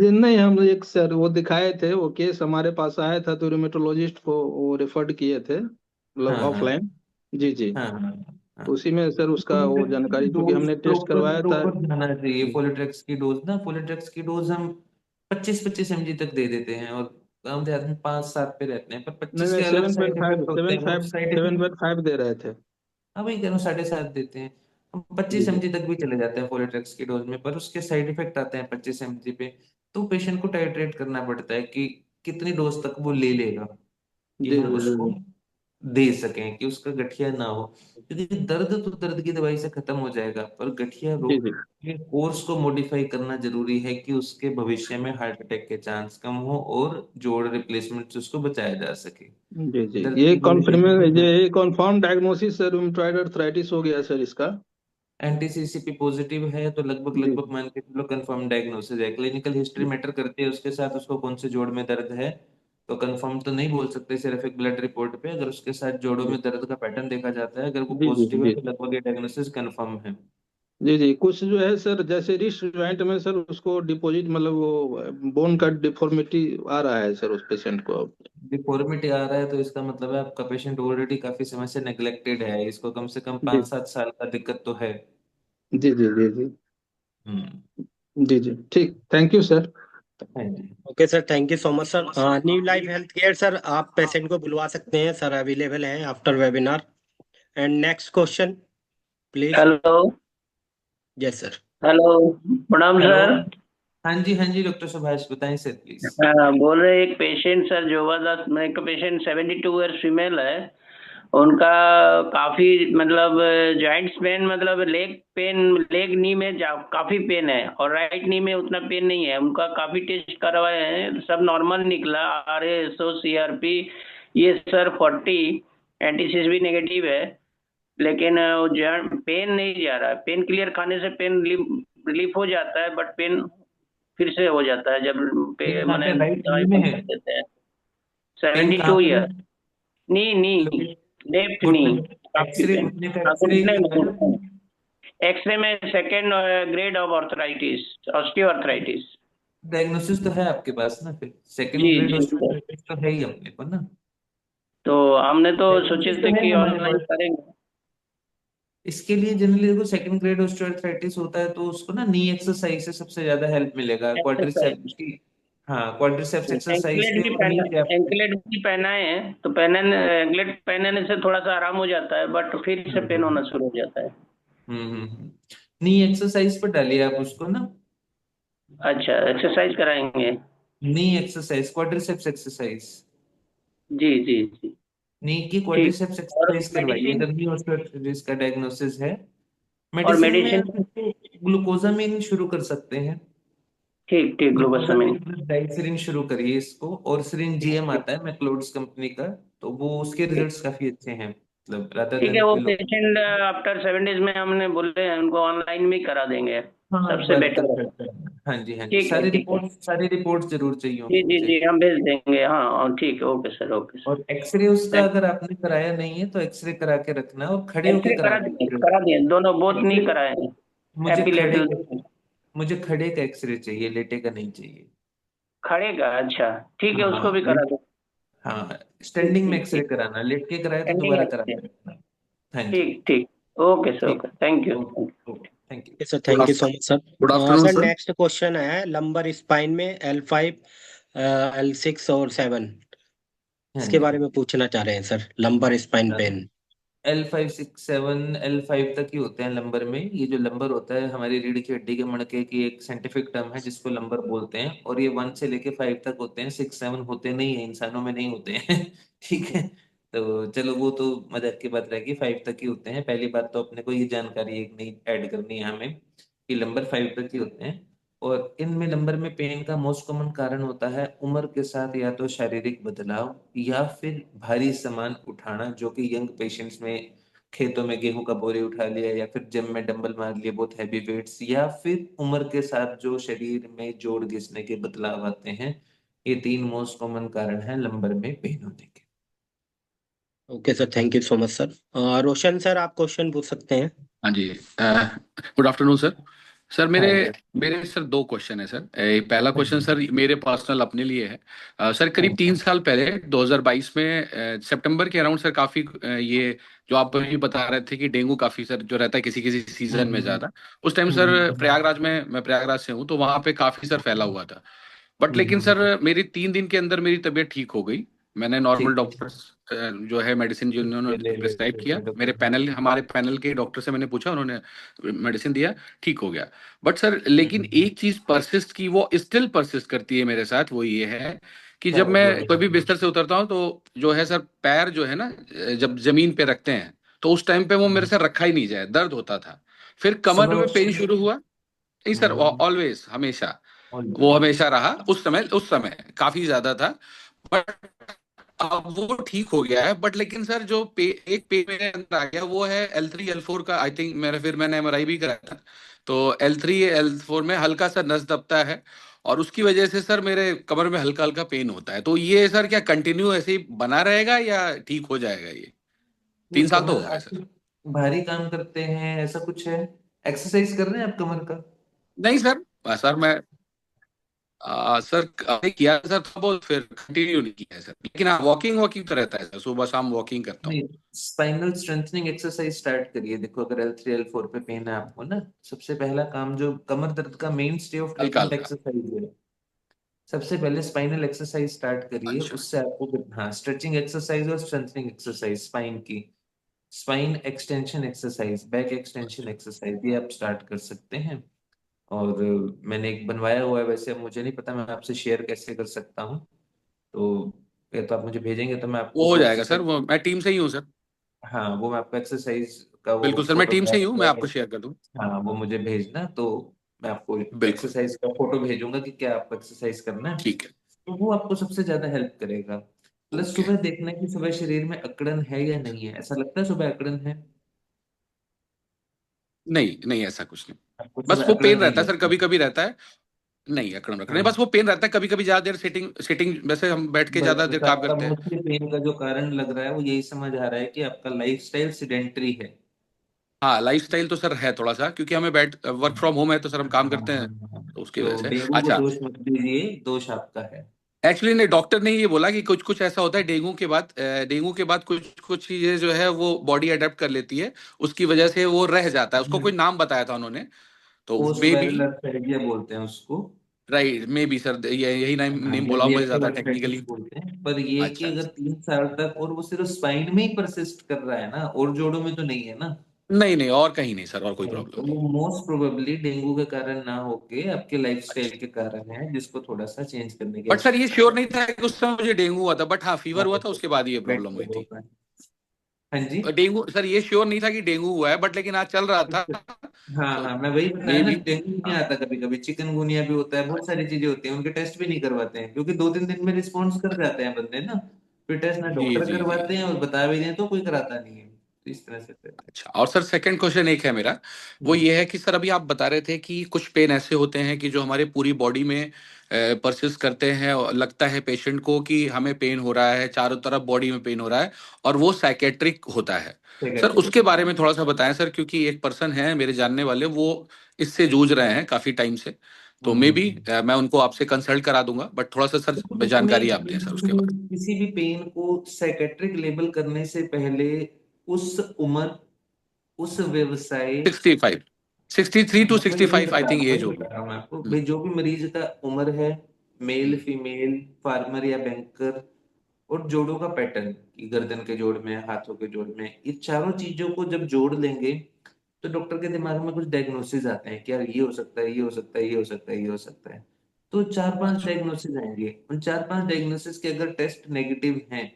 ये नहीं, हम एक सर वो दिखाए थे, वो केस हमारे पास आया था तो रूमेटोलॉजिस्ट को वो रेफर्ड किए थे, मतलब हाँ हाँ ऑफलाइन। जी जी, हाँ हाँ हाँ। उसी में सर उसका वो फोलिट्रेक्स की जानकारी, चूंकि डोज हमने टेस्ट प्रॉपर करवाया था। प्रॉपर जाना चाहिए। जी फोलिट्रेक्स की डोज ना, फोलिट्रेक्स की डोज हम 25-25 mg तक दे देते हैं, और हम देहात में 5-7 पे रहते हैं, पर नहीं 25 नहीं, के अलग साइड 7.5, इफेक्ट होते सेवन हैं, वो five side seven effect. Point five दे रहे थे। हाँ वही कह रहा हूँ, 7.5 देते हैं हम। जी पच्चीस जी एमजी तक भी चले जाते हैं फोलिट्रेक्स की डोज में, पर उसके साइड इफेक्ट आते हैं 25 mg पे। तो पेशेंट को टाइट्रेट करना पड़ता है कि कितनी डोज तक वो ले लेगा, कि जी हम जी उसको जी दे सकें कि उसका गठिया ना हो। क्योंकि दर्द तो दर्द की दवाई से खत्म हो जाएगा, पर गठिया जी रोग जी के कोर्स को मॉडिफाई करना जरूरी है कि उसके भविष्य में हार्ट अटैक के चांस कम हो और जोड़ रिप्लेसमेंट से उसको बचाया जा सके। जी जी दर्द ये की गोली कॉन्फर्म, देते हैं। ये confirm diagnosis sir rheumatoid arthritis हो गया सर इसका। एंटीसीसीपी पॉजिटिव है तो लगभग जी लगभग मान के चलो कंफर्म डायग्नोसिस है। क्लिनिकल हिस्ट्री मैटर करती है उसके साथ, उसको कौन से जोड़ में दर्द है। तो कंफर्म तो नहीं बोल सकते सिर्फ एक ब्लड रिपोर्ट पे। अगर उसके साथ जोड़ों में दर्द का पैटर्न देखा जाता है, अगर वो जी जी पॉजिटिव है जी तो लगभग ये डायग्नोसिस कंफर्म है। जी जी कुछ जो है सर, जैसे रिस्ट जॉइंट में सर उसको डिपॉजिट, मतलब वो बोन का डिफॉर्मिटी आ रहा है सर उस पेशेंट को। डिफॉर्मिटी आ रहा है तो इसका मतलब है आपका पेशेंट ऑलरेडी काफी समय से नेग्लेक्टेड है, इसको कम से कम जी 5-7 साल का दिक्कत तो है। जी जी जी जी हम्म। जी जी ठीक, थैंक यू सर। हाँ जी। Okay sir, thank you so much sir. New life health care sir, आप पेशेंट को बुलवा सकते हैं सर, अवेलेबल हैं after webinar. And next question please. Hello. Yes sir. Hello. प्रणाम हेलो। सर। हाँ जी डॉक्टर सुभाष, बताएं सर प्लीज। हाँ, बोल रहे एक पेशेंट सर, जोवा दास, मैं एक पेशेंट 72 ईयर फीमेल है। उनका काफी मतलब जॉइंट्स पेन, मतलब लेग पेन, लेग नी में काफी पेन है, और राइट नी में उतना पेन नहीं है। उनका काफी टेस्ट करवाए हैं, सब नॉर्मल निकला। RA 100 CRP ये सर 40, एंटीसीस भी नेगेटिव है। लेकिन वो पेन नहीं जा रहा है। पेन क्लियर खाने से पेन रिलीफ हो जाता है, बट पेन फिर से हो जाता है जब पेन कहाँ मैंने पे, राइट दवाई नी में बंद है? कर देते हैं। पेन सेवेंटी कहाँ टू पे है? ईयर नी नी लेफ्ट नी, घुटने में? काफी एक्सरे, पेन। घुटने का हाँ, एक्सरे घुटने में, किया है? घुटने में। एक्सरे में second grade of arthritis, osteo arthritis. Diagnosis तो है आपके पास ना, फिर जी सेकंड ग्रेड जी सर। ऑस्टियोआर्थराइटिस तो है ही अपने को ना। तो हमने तो सोचे डायग्नोसिस तो थे है कि हमारे ऑनलाइन पास। करेंगे। इसके लिए जनरली देखो, सेकंड ग्रेड ऑस्टियोआर्थराइटिस होता है तो उसको ना नी एक्सरसाइज से सबसे ज्यादा हेल्प मिलेगा, क्वाड्रिसेप्स एक्सरसाइज, की। हाँ, क्वाड्रिसेप्स एक्सरसाइज एंकलेट से, भी और नी पहना, गैप से। एंकलेट भी पहनाए हैं, तो पहनने एंकलेट पहनने से थोड़ा सा आराम हो जाता है, बट फिर से पेन होना शुरू हो जाता है। नी एक्सरसाइज पर डालिए आप उसको ना। अच्छा, एक्सरसाइज कराएंगे। नी एक्सरसाइज, क्वाड्रिसेप्स एक्सरसाइज। जी जी जी। नी की ठीक। क्वाड्रिसेप्स और एक्सरसाइज करवाइए मेडिसिन, अगर नी ऑस्टियोआर्थराइटिस का डायग्नोसिस है। और मेडिसिन में मेडिसिन। आप इसको ग्लूकोजामिन शुरू कर सकते हैं। ठीक ठीक, ग्लूकोसामिन। ग्लूकोजामिन प्लस डाइसिरिन शुरू करिए इसको, और सिरिन जीएम आता है मैक्लोड्स कंपनी का, तो वो उसके ठीक रिजल्ट्स काफी अच्छे हैं, मतलब रादर ठीक है, देन वो पिलो। पेशेंट आफ्टर 7 डेज में हमने बोले हैं उनको ऑनलाइन भी करा देंगे, हाँ एक सबसे बार बेटर है। परफेक्ट है। हाँ जी, ठीक है ठीक है। सारी रिपोर्ट जरूर चाहिए जी होंगी जी मुझे। जी, हम भेज देंगे, हाँ हाँ, ठीक है, ओके सर, ओके सर। और एक्सरे उसका थैंक। अगर आपने कराया नहीं है तो एक्सरे करा के रखना, और खड़े होके एक्सरे कराना एक्सरे। करा दिए, दोनों बोथ नहीं एक्सरे कराए हैं। मुझे खड़े एपिलेटल। का मुझे खड़े का एक्सरे चाहिए, लेटे का नहीं चाहिए। खड़े का, अच्छा ठीक है, उसको हाँ भी करा दो। हाँ, ठीक स्टैंडिंग में ठीक एक्सरे ठीक। कराना, लेट के कराया तो एंडिंग दोबारा करा एक्सरे। के रखना। हाँ जी। ठीक ठीक। ओके सर, ठीक। Okay, thank you. Okay. Okay, thank you. Sir good thank you so much sir. Good afternoon sir sir. Next question है लंबर स्पाइन में L5, L6 और 7, हाँ इसके जी। बारे में पूछना चाह रहे हैं sir, lumbar spine pen. L5, 6, 7, L5 तक ही होते हैं लंबर में। ये जो लंबर होता है हमारी रीढ़ की हड्डी के मणके की एक साइंटिफिक टर्म है जिसको लंबर बोलते हैं, और ये 1 से लेके 5 तक होते हैं, 6, 7 होते नहीं है, इंसानों में नहीं होते हैं। ठीक है। तो चलो वो तो मजाक की बात रहेगी, 5 तक ही होते हैं। पहली बात तो अपने को ये जानकारी एक नहीं ऐड करनी है हमें, कि लंबर 5 तक ही होते हैं। और इनमें लंबर में पेन का मोस्ट कॉमन कारण होता है उम्र के साथ या तो शारीरिक बदलाव, या फिर भारी सामान उठाना, जो कि यंग पेशेंट्स में खेतों में गेहूं का बोरी उठा लिया, या फिर जिम में डंबल मार लिए बहुत हैवी वेट्स, या फिर उम्र के साथ जो शरीर में जोड़ घिसने के बदलाव आते हैं, ये 3 मोस्ट कॉमन कारण है लंबर में पेन होने के। Okay sir, thank you so much sir. Roshan sir, आप क्वेश्चन पूछ सकते हैं। हाँ जी, गुड आफ्टरनून सर। सर मेरे हाँ मेरे सर 2 क्वेश्चन है सर। पहला क्वेश्चन सर मेरे पर्सनल अपने लिए है। सर करीब 3 साल पहले 2022 में सितंबर के अराउंड सर काफी ये जो आप अभी बता रहे थे कि डेंगू काफी सर जो रहता है किसी किसी सीजन में ज्यादा, उस टाइम सर प्रयागराज में, मैं प्रयागराज से हूँ, तो वहां पे काफी सर फैला हुआ था। बट लेकिन सर मेरी 3 दिन के अंदर मेरी तबीयत ठीक हो गई। मैंने नॉर्मल ठीक डॉक्टर जो है मेडिसिन जो है, उन्होंने ले ले प्रिस्क्राइब किया, मेरे डॉक्टर। पैनल हमारे पैनल के डॉक्टर से मैंने पूछा, उन्होंने मेडिसिन दिया, ठीक हो गया। बट सर लेकिन एक चीज परसिस्ट की, वो स्टिल परसिस्ट करती है मेरे साथ, वो ये है कि क्या जब है, मैं बोलो। कोई भी बिस्तर से उतरता हूँ तो जो है सर पैर जो है ना, जब जमीन पे रखते हैं तो उस टाइम पे वो मेरे से रखा ही नहीं जाए, दर्द होता था। फिर कमर सुबह में पेन शुरू हुआ। नहीं सर, ऑलवेज, हमेशा वो हमेशा रहा। उस समय काफी ज्यादा था, बट अब वो ठीक हो गया है। बट लेकिन सर जो एक पे मेरे अंदर आ गया वो है L3 L4 का, आई थिंक मेरा, फिर मैंने MRI भी कराया था, तो L3 L4 में हल्का सा नस दबता है, और उसकी वजह से सर मेरे कमर में हल्का हल्का पेन होता है। तो ये सर क्या कंटिन्यू ऐसे ही बना रहेगा या ठीक हो जाएगा ये? नहीं, 3 साल तो कमर हो गए आपकी सर। भारी काम करते हैं ऐसा कुछ है? एक्सरसाइज कर रहे हैं आप कमर का? नहीं सर, सर मैं सर अभी किया है सर, थोड़ा बहुत, फिर कंटिन्यू नहीं किया है सर। लेकिन हाँ, वॉकिंग वॉकिंग तो रहता है सर, सुबह शाम वॉकिंग करता हूँ। नहीं, स्पाइनल स्ट्रेंथनिंग एक्सरसाइज स्टार्ट करिए। देखो, अगर L3 L4 पे पेन है आपको ना, सबसे पहला काम, जो कमर दर्द का मेन स्टे ऑफ हल्का ट्रीटमेंट हल्का। एक्सरसाइज है, सबसे पहले स्पाइनल एक्सरसाइज स्टार्ट करिए। अच्छा। उससे आपको, हाँ, स्ट्रेचिंग एक्सरसाइज और स्ट्रेंथनिंग एक्सरसाइज स्पाइन की, spine extension exercise, back extension exercise, ये आप स्टार्ट कर सकते हैं। और मैंने एक बनवाया हुआ है, वैसे अब मुझे नहीं पता मैं आपसे शेयर कैसे कर सकता हूँ, तो या तो आप मुझे भेजेंगे तो मैं आपको वो हो वो जाएगा सर, एक्सरसाइज, वो मैं टीम से ही हूँ सर। हाँ, वो मैं आपको एक्सरसाइज का वो बिल्कुल सर, मैं टीम से ही फोटोग्राफ, हूँ, मैं आपको शेयर कर दूँ। हाँ, वो मुझे भेजना, तो मैं आपको बिल्कुल। एक्सरसाइज का फोटो भेजूंगा कि क्या आपको एक्सरसाइज करना है, ठीक है। तो वो आपको सबसे ज्यादा हेल्प करेगा। Plus okay. सुबह देखना कि सुबह शरीर में अकड़न है या नहीं है। ऐसा लगता है सुबह अकड़न है नहीं नहीं, ऐसा कुछ नहीं। आपको? बस सुबह वो अकड़न पेन नहीं रहता है सर, लगती? कभी कभी रहता है। नहीं, अकड़म रखना नहीं, हाँ, बस वो पेन रहता है कभी कभी, ज्यादा देर सिटिंग सिटिंग, वैसे हम बैठ के ज्यादा देर बस काम आपका करते हैं। मोस्टली पेन का जो कारण लग रहा है वो यही समझ आ रहा है कि आपका लाइफस्टाइल सिडेंटरी है। हाँ, लाइफस्टाइल तो सर है थोड़ा सा, क्योंकि हमें बैठ वर्क फ्रॉम होम है तो सर हम काम करते हैं, हाँ, तो उसकी वजह तो से। डेंगू को अच्छा। दोष मत दीजिए, दोष आपका है। एक्चुअली नहीं, डॉक्टर ने ये बोला कि कुछ कुछ ऐसा होता है डेंगू के बाद कुछ कुछ चीजें जो है वो बॉडी अडेप्ट कर लेती है, उसकी वजह से वो रह जाता है। उसको कोई नाम बताया था उन्होंने, तो पोस्ट मे बी। वायरल अर्थराइडिया बोलते हैं उसको। राइट, मे बी सर, ये यही नाम हाँ, नेम या बोला मुझे रिएक्टिव ज्यादा अर्थराइटिस टेक्निकली। बोलते हैं। पर ये कि अच्छा अगर अच्छा। 3 साल तक और वो सिर्फ स्पाइन में ही परसिस्ट कर रहा है ना, और जोड़ों में तो नहीं है ना, नहीं नहीं, और कहीं नहीं सर, और कोई नहीं, प्रॉब्लम तो नहीं। वो मोस्ट प्रोबेबली डेंगू के कारण ना होके आपके अच्छा। लाइफस्टाइल के कारण है, जिसको थोड़ा सा चेंज करने की बट सर ये आवश्यकता श्योर है। नहीं था कि उस समय मुझे डेंगू हुआ था, बट हाँ फीवर हुआ था, उसके बाद ही ये प्रॉब्लम हुई बेटर थी। होगा। हाँ जी। डेंगू सर, ये श्योर नहीं था कि डेंगू हुआ है, बट लेकिन आज चल रहा था, हाँ तो हाँ, मैं वही बताया मे ना, बी। डेंगू नहीं हाँ। आता, कभी कभी चिकनगुनिया भी होता है, बहुत सारी चीजें होती हैं, उनके टेस्ट भी नहीं करवाते हैं, क्योंकि 2-3 दिन में रिस्पॉन्स कर जाते हैं बंदे ना, फिर टेस्ट ना जी डॉक्टर जी जी करवाते जी। हैं और बता भी दें तो कोई कराता नहीं है, तो इस तरह से फिर। अच्छा, और सर सेकंड क्वेश्चन एक है मेरा, वो हम्म, ये है कि सर अभी आप बता रहे थे कि कुछ पेन ऐसे होते हैं कि जो हमारे पूरी बॉडी में परसिस्ट करते हैं, और लगता है पेशेंट को कि हमें पेन हो रहा है, चारों तरफ बॉडी में पेन हो रहा है, और वो साइकेट्रिक होता है। सर साइकेट्रिक उसके होता बारे है। में थोड़ा सा बताएं सर, क्योंकि एक पर्सन है मेरे जानने वाले, वो इससे जूझ रहे हैं काफी टाइम से, तो मे बी हम्म। मैं उनको आपसे कंसल्ट करा दूंगा, बट थोड़ा सा सर तो देखो, जानकारी मेन आप दें सर उसके बारे किसी भी पेन को साइकेट्रिक लेबल करने से पहले उस उम्र, उस व्यवसाय, में। 65, 63 to 65 आई थिंक वही एज होगी। बता रहा हूँ मैं आपको भाई, जो भी मरीज का उम्र है, मेल हम्म, फीमेल, फार्मर या बैंकर, और जोड़ों का पैटर्न, कि गर्दन के जोड़ में, हाथों के जोड़ में, ये चारों चीजों को जब जोड़ लेंगे तो डॉक्टर के दिमाग में कुछ डायग्नोसिस आते हैं कि यार ये हो सकता है, ये हो सकता है, ये हो सकता है, ये हो सकता है। तो 4-5 अच्छा। डायग्नोसिस आएंगे, उन 4-5 डायग्नोसिस के अगर टेस्ट नेगेटिव हैं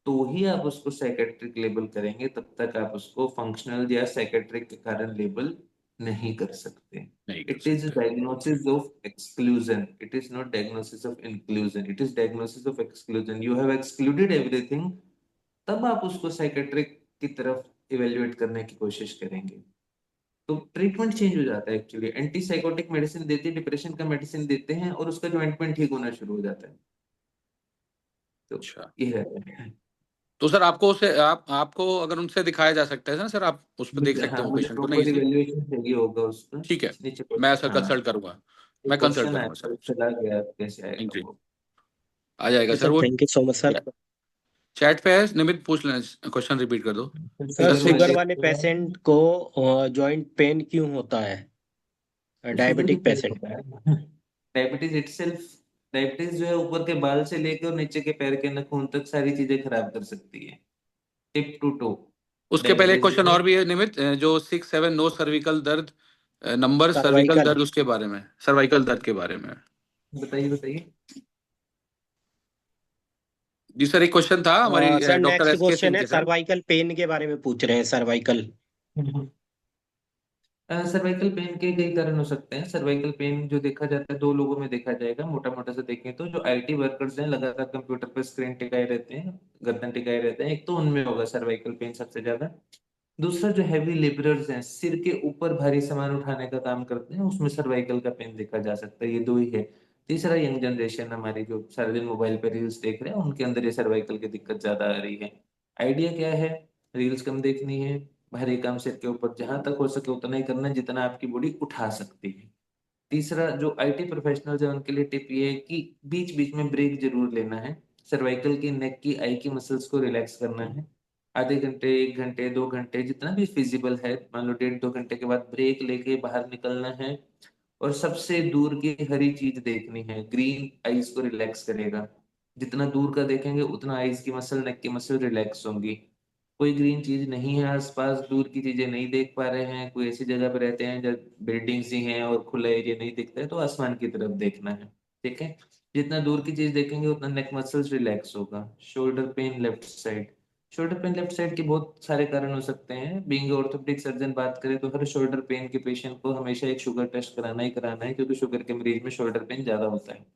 तो ही आप उसको साइकेट्रिक लेबल करेंगे, तब तक आप उसको फंक्शनल या साइकेट्रिक के कारण लेबल नहीं कर सकते। नहीं कर इट इज सकते। Diagnosis of exclusion, it is not diagnosis of inclusion, it is diagnosis of exclusion. You have excluded everything, तब आप उसको साइकेट्रिक की तरफ इवेल्युएट करने की कोशिश करेंगे। तो ट्रीटमेंट चेंज हो जाता है एक्चुअली। एंटी साइकोटिक मेडिसिन देते, डिप्रेशन का मेडिसिन देते हैं और उसका जो ऑइंटमेंट ठीक होना शुरू हो जाता है। तो अच्छा, ये है। तो सर आपको उसे आपको अगर उनसे दिखाया जा सकता है ना सर, आप उस पर देख सकते हाँ, हो मुझे पेशेंट को, नहीं प्रॉपर इसी। इवेल्युएशन चाहिए होगा उसका। ठीक है, नीचे मैं सर हाँ, कंसल्ट करूंगा, एक मैं कंसल्ट क्वेश्चन आया करूंगा था, सर आपसे। चला गया, कैसे थैंक आएगा यू, वो? आ जाएगा ओके सर सर, वो। Thank you so much sir. Chat पे है, निमित पूछ लें, क्वेश्चन रिपीट कर दो सर, सर। Sugar six. वाले पेशेंट को जॉइंट पेन क्यों होता है? शुगर भी डायबिटिक पेन पेशेंट। होता है। डायबिटीज इटसेल्फ, डायबिटीज जो है ऊपर के बाल से लेकर और नीचे के पैर के नाखून तक सारी चीजें खराब कर सकती है, टिप टू टो। उसके पहले एक डायबिटीज क्वेश्चन जो है, और भी है निमित, जो 6 7 नो सर्विकल दर्द, नंबर सर्विकल सर्वाइकल। दर्द, उसके बारे में, सर्वाइकल दर्द के बारे में। बताइए बताइए। जी सर, एक क्वेश्चन था हमारी सर, डॉक्टर नेक्स्ट एस के क्वेश्चन सिंह है, के सर। सर्वाइकल पेन के बारे में पूछ रहे हैं, सर्वाइकल। सर्वाइकल पेन के कई कारण हो सकते हैं। सर्वाइकल पेन जो देखा जाता है, दो लोगों में देखा जाएगा मोटा मोटा से देखें तो। जो आईटी वर्कर्स हैं, लगातार कंप्यूटर पर स्क्रीन टिकाए रहते हैं, गर्दन टिकाए रहते हैं, एक तो उनमें होगा सर्वाइकल पेन सबसे ज्यादा। दूसरा, जो हैवी लेबरर्स हैं, सिर के ऊपर भारी सामान उठाने का काम करते हैं, उसमें सर्वाइकल का पेन देखा जा सकता है। ये दो ही है। तीसरा, यंग जनरेशन हमारी जो सारा दिन मोबाइल पे रील्स देख रहे हैं, उनके अंदर ये सर्वाइकल की दिक्कत ज्यादा आ रही है। आइडिया क्या है? रील्स कम देखनी है, भारी काम सिर के ऊपर जहां तक हो सके उतना ही करना है जितना आपकी बॉडी उठा सकती है। तीसरा, जो आईटी प्रोफेशनल्स है उनके लिए टिप ये है कि बीच बीच में ब्रेक जरूर लेना है। सर्वाइकल की, नेक की, आई की मसल्स को रिलैक्स करना है। आधे घंटे, 1 घंटे, 2 घंटे, जितना भी फिजिबल है, मान लो 1.5 2 घंटे के बाद ब्रेक लेके बाहर निकलना है। और सबसे दूर की हरी चीज देखनी है, ग्रीन आइज को रिलैक्स करेगा। जितना दूर का देखेंगे उतना आइज की मसल, नेक की मसल रिलैक्स होंगी। कोई ग्रीन चीज नहीं है आसपास, दूर की चीजें नहीं देख पा रहे हैं, कोई ऐसी जगह पे रहते हैं जब बिल्डिंग्स ही हैं और खुला एरिया नहीं दिखता है, तो आसमान की तरफ देखना है। ठीक है। जितना दूर की चीज देखेंगे उतना नेक मसल्स रिलैक्स होगा। Shoulder pain left side, shoulder pain left side के बहुत सारे कारण हो सकते हैं। बीइंग ऑर्थोपेडिक सर्जन बात करें तो हर शोल्डर पेन के पेशेंट को हमेशा एक शुगर टेस्ट कराना ही कराना है, क्योंकि शुगर के मरीज में शोल्डर पेन ज्यादा होता है।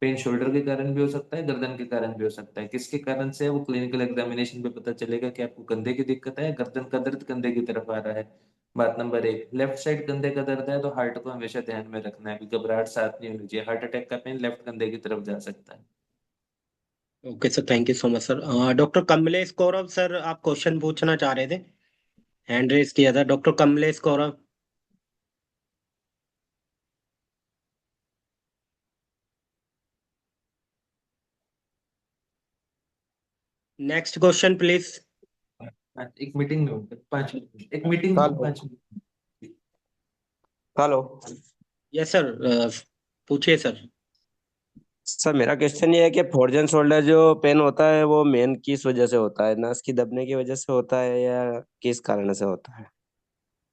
पेन शोल्डर के कारण भी हो सकता है, गर्दन के कारण भी हो सकता है। किसके कारण से है वो क्लिनिकल एग्जामिनेशन पे पता चलेगा कि आपको कंधे की दिक्कत है, गर्दन का दर्द कंधे की तरफ आ रहा है। बात नंबर एक, लेफ्ट साइड कंधे का दर्द है तो हार्ट को हमेशा ध्यान में रखना है कि घबराहट साथ नहीं होनी चाहिए। हार्ट अटैक का पेन लेफ्ट कंधे की तरफ जा सकता है। Okay sir, thank you so much sir. Doctor Kamlesh Gaurav sir, आप क्वेश्चन पूछना चाह रहे थे, हैंड रेस किया था, doctor Kamlesh Gaurav. Next question please. एक मीटिंग में होकर 5 मिनट, एक मीटिंग में hello 5 minute. Hello. Yes sir, पूछिए सर। सर मेरा क्वेश्चन ये है कि फ्रोजन शोल्डर जो पेन होता है वो मेन किस वजह से होता है? नस की दबने की वजह से होता है या किस कारण से होता है?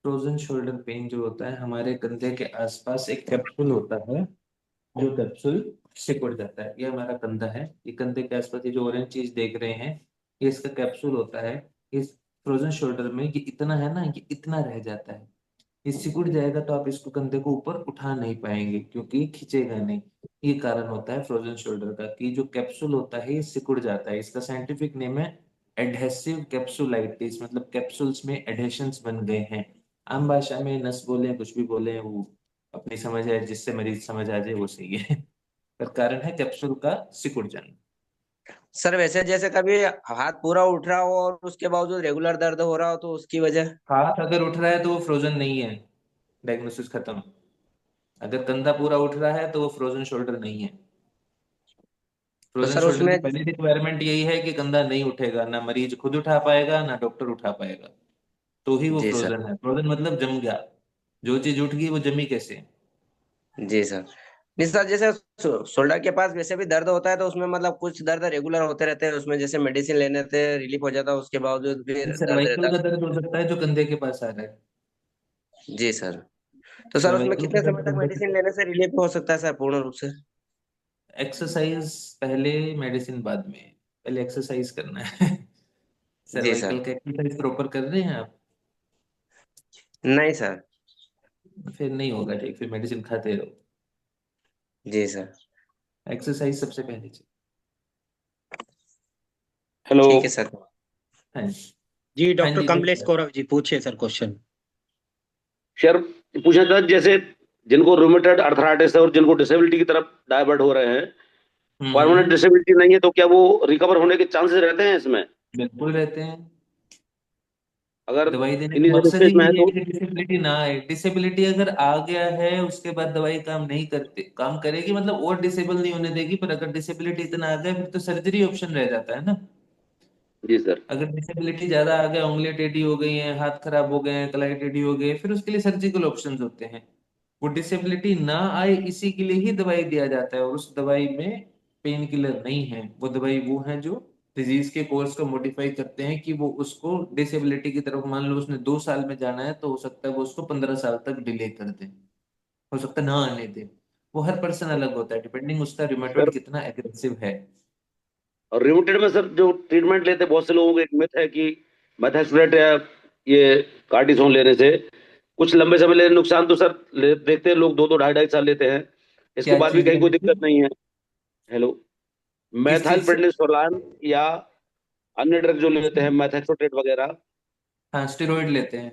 फ्रोजन शोल्डर पेन जो होता है, हमारे कंधे के आसपास एक कैप्सूल होता है, जो कैप्सूल सिकुड़ जाता है। ये हमारा कंधा है, ये कंधे के आसपास ये जो ऑरेंज चीज देख रहे हैं, ये इसका कैप्सूल होता है। इस फ्रोजन शोल्डर में ये इतना है ना, ये इतना रह जाता है। ये सिकुड़ जाएगा तो आप इसको कंधे को ऊपर उठा नहीं पाएंगे, क्योंकि ये खींचेगा नहीं। ये कारण होता है फ्रोजन शोल्डर का, कि जो कैप्सूल होता है ये सिकुड़ जाता है। इसका साइंटिफिक नेम है एडहेसिव कैप्सुलाइटिस, मतलब कैप्सूल्स में एडहेशंस बन गए हैं। आम भाषा में नस बोले कुछ भी बोले, वो अपनी समझ है, जिससे मरीज समझ आ जाए वो सही है। पर कारण है कैप्सूल का सिकुड़ जाना। सर वैसे जैसे कभी हाथ पूरा उठ रहा हो और उसके बावजूद रेगुलर दर्द हो रहा हो तो उसकी वजह? हाथ अगर उठ रहा है तो वो फ्रोजन नहीं है, डायग्नोसिस खत्म। अगर कंधा पूरा उठ रहा है तो वो फ्रोजन शोल्डर नहीं है। तो फ्रोजन सर शोल्डर की उसमें। पहली रिक्वायरमेंट यही है कि कंधा नहीं उठेगा, ना मरीज खुद उठा पाएगा ना डॉक्टर उठा पाएगा, तो ही वो जी सर। फ्रोजन है। फ्रोजन मतलब जम गया, जो चीज उठ गई वो जमी कैसे। जी सर। नहीं सर, जैसे शोल्डर के पास वैसे भी दर्द होता है तो उसमें मतलब कुछ दर्द रेगुलर होते रहते हैं, उसमें जैसे मेडिसिन लेने से रिलीफ हो जाता है, उसके बावजूद फिर दर्द सर्वाइकल रहता का दर्द हो सकता है जो कंधे के पास आ रहा है। है। जी सर। तो सर उसमें सर्वाइकल का कितने समय दर्द तक कंधे के मेडिसिन पास, लेने से रिलीफ हो सकता है सर, पूर्ण रूप से? एक्सरसाइज पहले, मेडिसिन बाद में। पहले एक्सरसाइज करना है। जी सर्वाइकल सर। का एक्सरसाइज प्रॉपर कर रहे हैं आप? नहीं सर। फिर नहीं होगा ठीक, फिर मेडिसिन खाते रहो। जी सर। एक्सरसाइज सबसे पहले चाहिए। हेलो। ठीक है सर। हाँ जी। जी हाँ डॉक्टर जी कमलेश नमस्कार। कौरव जी पूछिए सर क्वेश्चन। सर पूछना था, जैसे जिनको रूमेटॉइड अर्थराइटिस है और जिनको डिसेबिलिटी की तरफ डाइवर्ट हो रहे हैं, परमानेंट हम्म। डिसेबिलिटी नहीं है, तो क्या वो रिकवर होने के चांसेस रहते हैं इसमें, बिल्कुल रहते हैं। अगर दवाई देने का इनिशियल मकसद ही स्टेज में है ये है तो? कि डिसेबिलिटी ना आए। डिसेबिलिटी अगर आ गया है उसके बाद दवाई काम नहीं करते, काम करेगी मतलब और डिसेबल नहीं होने देगी, पर अगर डिसेबिलिटी इतना आ गया फिर तो सर्जरी ऑप्शन रह जाता है ना। जी सर। अगर डिसेबिलिटी ज्यादा आ गया, उंगलियां टेढ़ी हो गई हैं, हाथ खराब हो गए हैं, कलाई टेढ़ी हो गई है, फिर उसके लिए सर्जिकल ऑप्शंस होते हैं। वो डिसेबिलिटी ना आए इसी के लिए ही दवाई दिया जाता है, और उस दवाई में पेन किलर नहीं है। वो दवाई वो है जो डिजीज के कोर्स को मॉडिफाई करते हैं कि वो उसको डिसेबिलिटी की तरफ, मान लो उसने 2 साल में जाना है तो हो सकता है वो उसको 15 साल तक डिले कर दे, हो सकता है ना आने दे। वो हर पर्सन अलग होता है, डिपेंडिंग उसका सर रिमेटोइड कितना एग्रेसिव है। और रिलेटेड में सर जो ट्रीटमेंट लेते हैं, बहुत से लोगों को एक मिथ है कि मेथाट्रेट या ये कार्टिसोन लेने से कुछ लंबे समय लेने नुकसान, तो सर देखते हैं लोग 2-2 ढाई-ढाई साल लेते हैं, इसके क्या बाद भी चीज कहीं कोई लेने से? दिक्कत नहीं है। हेलो। किस मैथाइल चीज से? प्रेडनिसोलान या अन्य ड्रग जो लेते हैं मैथेक्सोट्रेट वगैरह, हाँ स्टेरॉइड लेते हैं।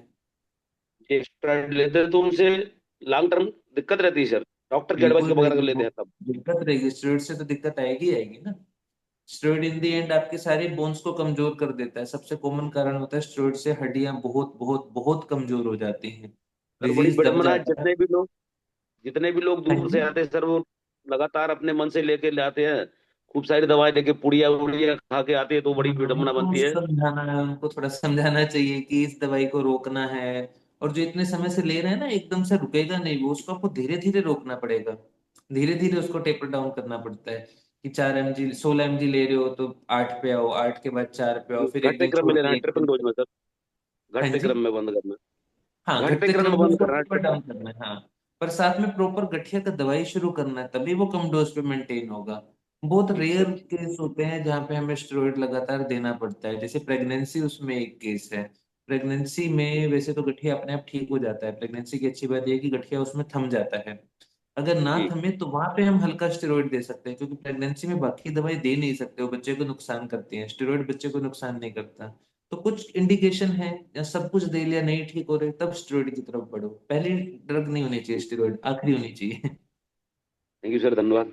ये स्टेरॉइड लेते हैं तो उनसे लॉन्ग टर्म दिक्कत रहती है सर, डॉक्टर की एडवाइस बिल्कुल के बगैर अगर रहेगी लेते वो, हैं तब? दिक्कत रहेगी। स्टेरॉइड से तो दिक्कत आएगी ही आएगी ना। स्टेरॉइड इन दी एंड आपके सारे बोन्स को कमजोर कर देता है। सबसे कॉमन कारण होता है स्टेरॉइड से हड्डियां बहुत बहुत बहुत कमजोर हो जाती हैं, सर बड़ी डिजीज दब विडम्बना है, जाता है। जितने भी लोग हाँ दूर से जी। आते हैं सर, वो लगातार अपने मन से लेके ले आते हैं, खूब सारी दवाएं लेके पुड़िया उड़िया खा के आते हैं, तो बड़ी हाँ, विडम्बना उनको बनती है। समझाना है, उनको थोड़ा समझाना चाहिए कि इस दवाई को रोकना है। और जो इतने समय से ले रहे हैं ना, एकदम से रुकेगा नहीं वो, उसको आपको धीरे धीरे रोकना पड़ेगा। धीरे धीरे उसको टेपर डाउन करना पड़ता है कि 4 mg 16 mg ले रहे हो तो 8 पे आओ, 8 के बाद 4 पे आओ, फिर एक घटते दिन क्रम में छोड़ लेना के है, एक ट्रिपल दिन। डोज में सर, हाँ घटते जी। क्रम में बंद करना हाँ है, घटते घटते क्रम क्रम में में बंद उसको करना है टेपर ट्रिपल। डाउन करना है, हाँ। पर साथ में प्रॉपर गठिया का दवाई शुरू करना है, तभी वो कम डोज पे मेंटेन होगा। बहुत रेयर अच्छा। केस होते हैं जहाँ पे हमें स्टेरॉइड लगातार देना पड़ता है, जैसे प्रेगनेंसी, उसमें एक केस है। प्रेगनेंसी में वैसे तो गठिया अपने आप ठीक हो जाता है, प्रेगनेंसी की अच्छी बात यह है कि गठिया उसमें थम जाता है। अगर ना जी। थमे तो वहां पे हम हल्का स्टेरॉइड दे सकते हैं, क्योंकि प्रेगनेंसी में बाकी दवाई दे नहीं सकते, वो बच्चे को नुकसान करती है। स्टेरॉइड बच्चे को नुकसान नहीं करता। तो कुछ इंडिकेशन है, या सब कुछ दे लिया नहीं ठीक हो रहे, तब स्टेरॉइड की तरफ बढ़ो। पहली ड्रग नहीं होनी चाहिए स्टेरॉइड, आखिरी होनी चाहिए। थैंक यू सर, धन्यवाद।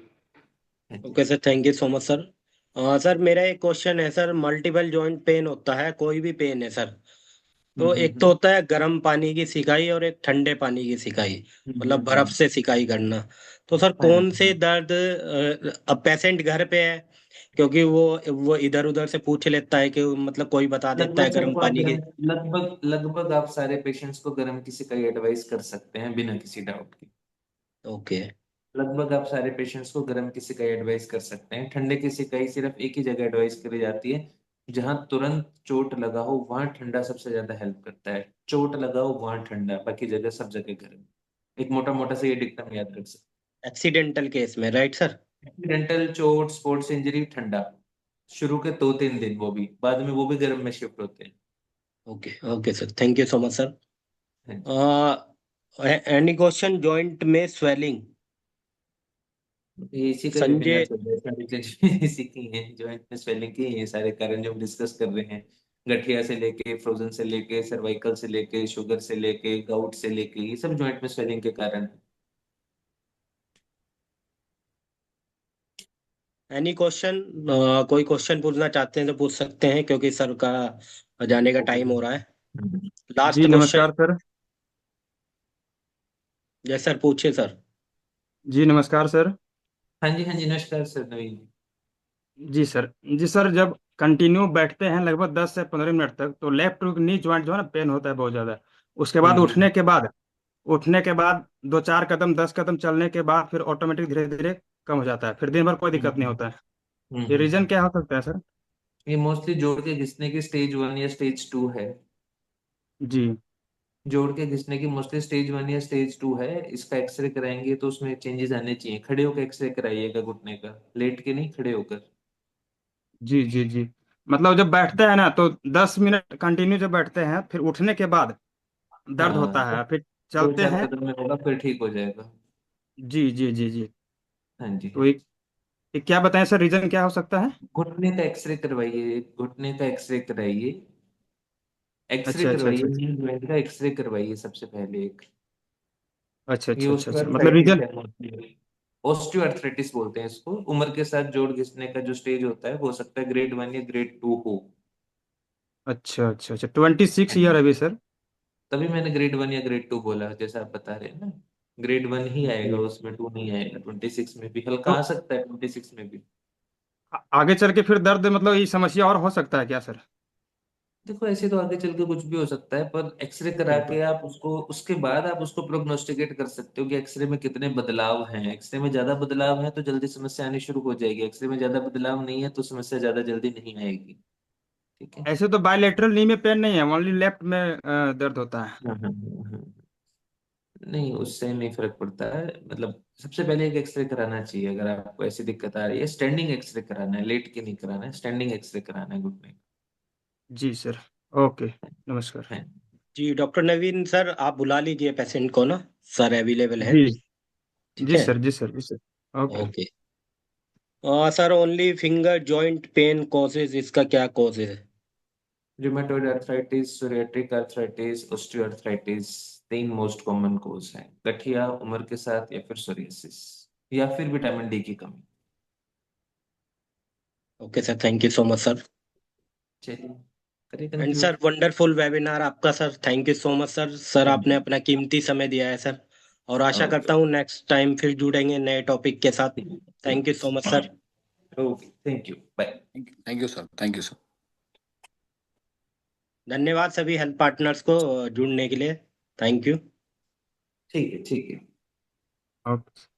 हाँ जी। Okay sir, thank you so much sir. Sir मेरा एक क्वेश्चन है सर, मल्टीपल जॉइंट पेन होता है, कोई भी पेन है सर, तो एक तो हम्म। होता है गर्म पानी की सिकाई और एक ठंडे पानी की सिकाई, मतलब बर्फ हम्म। से सिकाई करना। तो सर हाँ कौन से जी। दर्द, अब पेशेंट घर पे है, क्योंकि वो इधर उधर से पूछ लेता है कि मतलब कोई बता देता है लगभग गर्म सबको आप पानी गर्म, की। लगभग लगभग आप सारे पेशेंट्स को गर्म की सिकाई एडवाइस कर सकते हैं बिना किसी डाउट के। ओके। लगभग आप सारे पेशेंट्स को गर्म की सिकाई एडवाइस कर सकते हैं। ठंडे की सिकाई सिर्फ एक ही जगह एडवाइस करी जाती है, जहां तुरंत चोट लगा हो वहां ठंडा सबसे ज्यादा हेल्प करता है। चोट लगा हो वहां ठंडा, बाकी जगह सब जगह गर्म। एक मोटा मोटा सा ये डिक्टम याद रख सकते एक्सीडेंटल केस में राइट सर? हैं। एक्सीडेंटल चोट, स्पोर्ट्स इंजरी ठंडा, शुरू के 2-3 दिन, वो भी बाद में वो भी गर्म में शिफ्ट होते हैं। Okay okay sir, thank you so much sir. हाँ जी। एनी क्वेश्चन जॉइंट में स्वेलिंग? ये इसी का वेबिनार संजय। चल रहा है, सारी चीजें इसी की हैं, जॉइंट में स्वेलिंग की, ये सारे कारण जो हम डिस्कस कर रहे हैं। गठिया से लेके, फ्रोजन से लेके, सर्वाइकल से लेके, शुगर से लेके, गाउट से लेके, ये सब जॉइंट में स्वेलिंग के कारण हैं। Any question? कोई क्वेश्चन पूछना चाहते हैं तो पूछ सकते हैं, क्योंकि सर का जाने का टाइम हो रहा है। लास्ट जी क्वेश्चन। नमस्कार सर। जय सर, पूछिए सर। जी नमस्कार सर। हाँ जी, हाँ जी, नमस्कार सर, नवीन जी। जी सर। जी सर, जब कंटिन्यू बैठते हैं लगभग 10 से 15 मिनट तक तो लेफ्ट नी ज्वाइंट जो है ना पेन होता है बहुत ज़्यादा। उसके बाद हम्म। उठने के बाद 2-4 कदम 10 कदम चलने के बाद फिर ऑटोमेटिक धीरे धीरे कम हो जाता है, फिर दिन भर कोई दिक्कत नहीं हम्म। होता है। ये रीजन हम्म। क्या हो सकता है सर? ये मोस्टली जोड़ के घिसने की स्टेज 1 या स्टेज 2 है। जी। जोड़ के घिसने की मोस्टली स्टेज 1 या स्टेज 2 है। इसका एक्सरे कराएंगे तो उसमें चेंजेस आने चाहिए। खड़े होकर एक्सरे कराइएगा घुटने का, लेट के नहीं, खड़े होकर। जी जी जी। मतलब जब बैठते हैं ना तो 10 मिनट कंटिन्यू जब बैठते हैं फिर उठने के बाद दर्द हाँ होता तो है, फिर दो चलते चार हैं। कदम में होगा, फिर ठीक हो जाएगा। जी जी जी जी। हाँ जी, हाँ तो जी। ये क्या बताएं सर, रीजन क्या हो सकता है? घुटने का एक्सरे करवाइए, घुटने का एक्सरे कराइए। एक्सरे अच्छा अच्छा करवाइए, अच्छा नी ज्वाइंट का एक्सरे करवाइए सबसे पहले एक। अच्छा ये अच्छा अच्छा अच्छा मतलब ऑस्टियोआर्थराइटिस रीजन। है मोस्टली, ऑस्टियोआर्थराइटिस बोलते हैं इसको। उम्र के साथ जोड़ घिसने का जो स्टेज होता है वो हो सकता है ग्रेड 1 या ग्रेड 2 हो। अच्छा अच्छा अच्छा 26 ईयर अभी सर। तभी मैंने ग्रेड 1 या ग्रेड 2 बोला, जैसा आप बता रहे हैं ना। ग्रेड 1 ही आएगा जी। उसमें, 2 नहीं आएगा। 26 में भी हल्का तो आ सकता है, 26 में भी। आगे चल के फिर दर्द मतलब ये समस्या और हो सकता है क्या सर? देखो ऐसे तो आगे चल के कुछ भी हो सकता है, पर एक्सरे करा के बिल्कुल। आप उसको, उसके बाद आप उसको प्रोग्नोस्टिकेट कर सकते हो कि एक्सरे में कितने बदलाव हैं। एक्सरे में ज्यादा बदलाव है तो जल्दी समस्या आनी शुरू हो जाएगी, एक्सरे में ज्यादा बदलाव नहीं है तो समस्या ज्यादा जल्दी नहीं आएगी। ठीक है। ऐसे तो बायलेटरल नी में पेन नहीं है, ओनली लेफ्ट में दर्द होता है। हाँ हाँ हाँ। नहीं, उससे नहीं फर्क पड़ता है। मतलब सबसे पहले एक एक्सरे कराना चाहिए अगर आपको ऐसी दिक्कत आ रही है। स्टैंडिंग एक्सरे कराना है, लेट के नहीं कराना है, स्टैंडिंग एक्सरे कराना है घुटने जी सर। ओके। नमस्कार। का। है। जी डॉक्टर नवीन सर, आप बुला लीजिए पेशेंट को ना, सर अवेलेबल है। जी ठीक जी है। सर जी सर जी sir. Okay. Okay. Sir only finger joint pain causes, इसका क्या कॉज है? Rheumatoid arthritis, psoriatic arthritis, osteoarthritis, 3 most common cause हैं। गठिया, उम्र के साथ, या फिर सोरियासिस, या फिर विटामिन डी की कमी। Okay sir, thank you so much sir. चलिए, करिए and conclude. Sir wonderful webinar आपका sir, thank you so much sir. Sir आपने अपना कीमती समय दिया है सर, और आशा ओके। करता हूँ नेक्स्ट टाइम फिर जुड़ेंगे नए टॉपिक के साथ। Thank you so much sir. Okay, thank you, bye. Thank you sir, thank you sir. धन्यवाद सभी हेल्थ पार्टनर्स को जुड़ने के लिए। Thank you. ठीक है, ठीक है। ओके।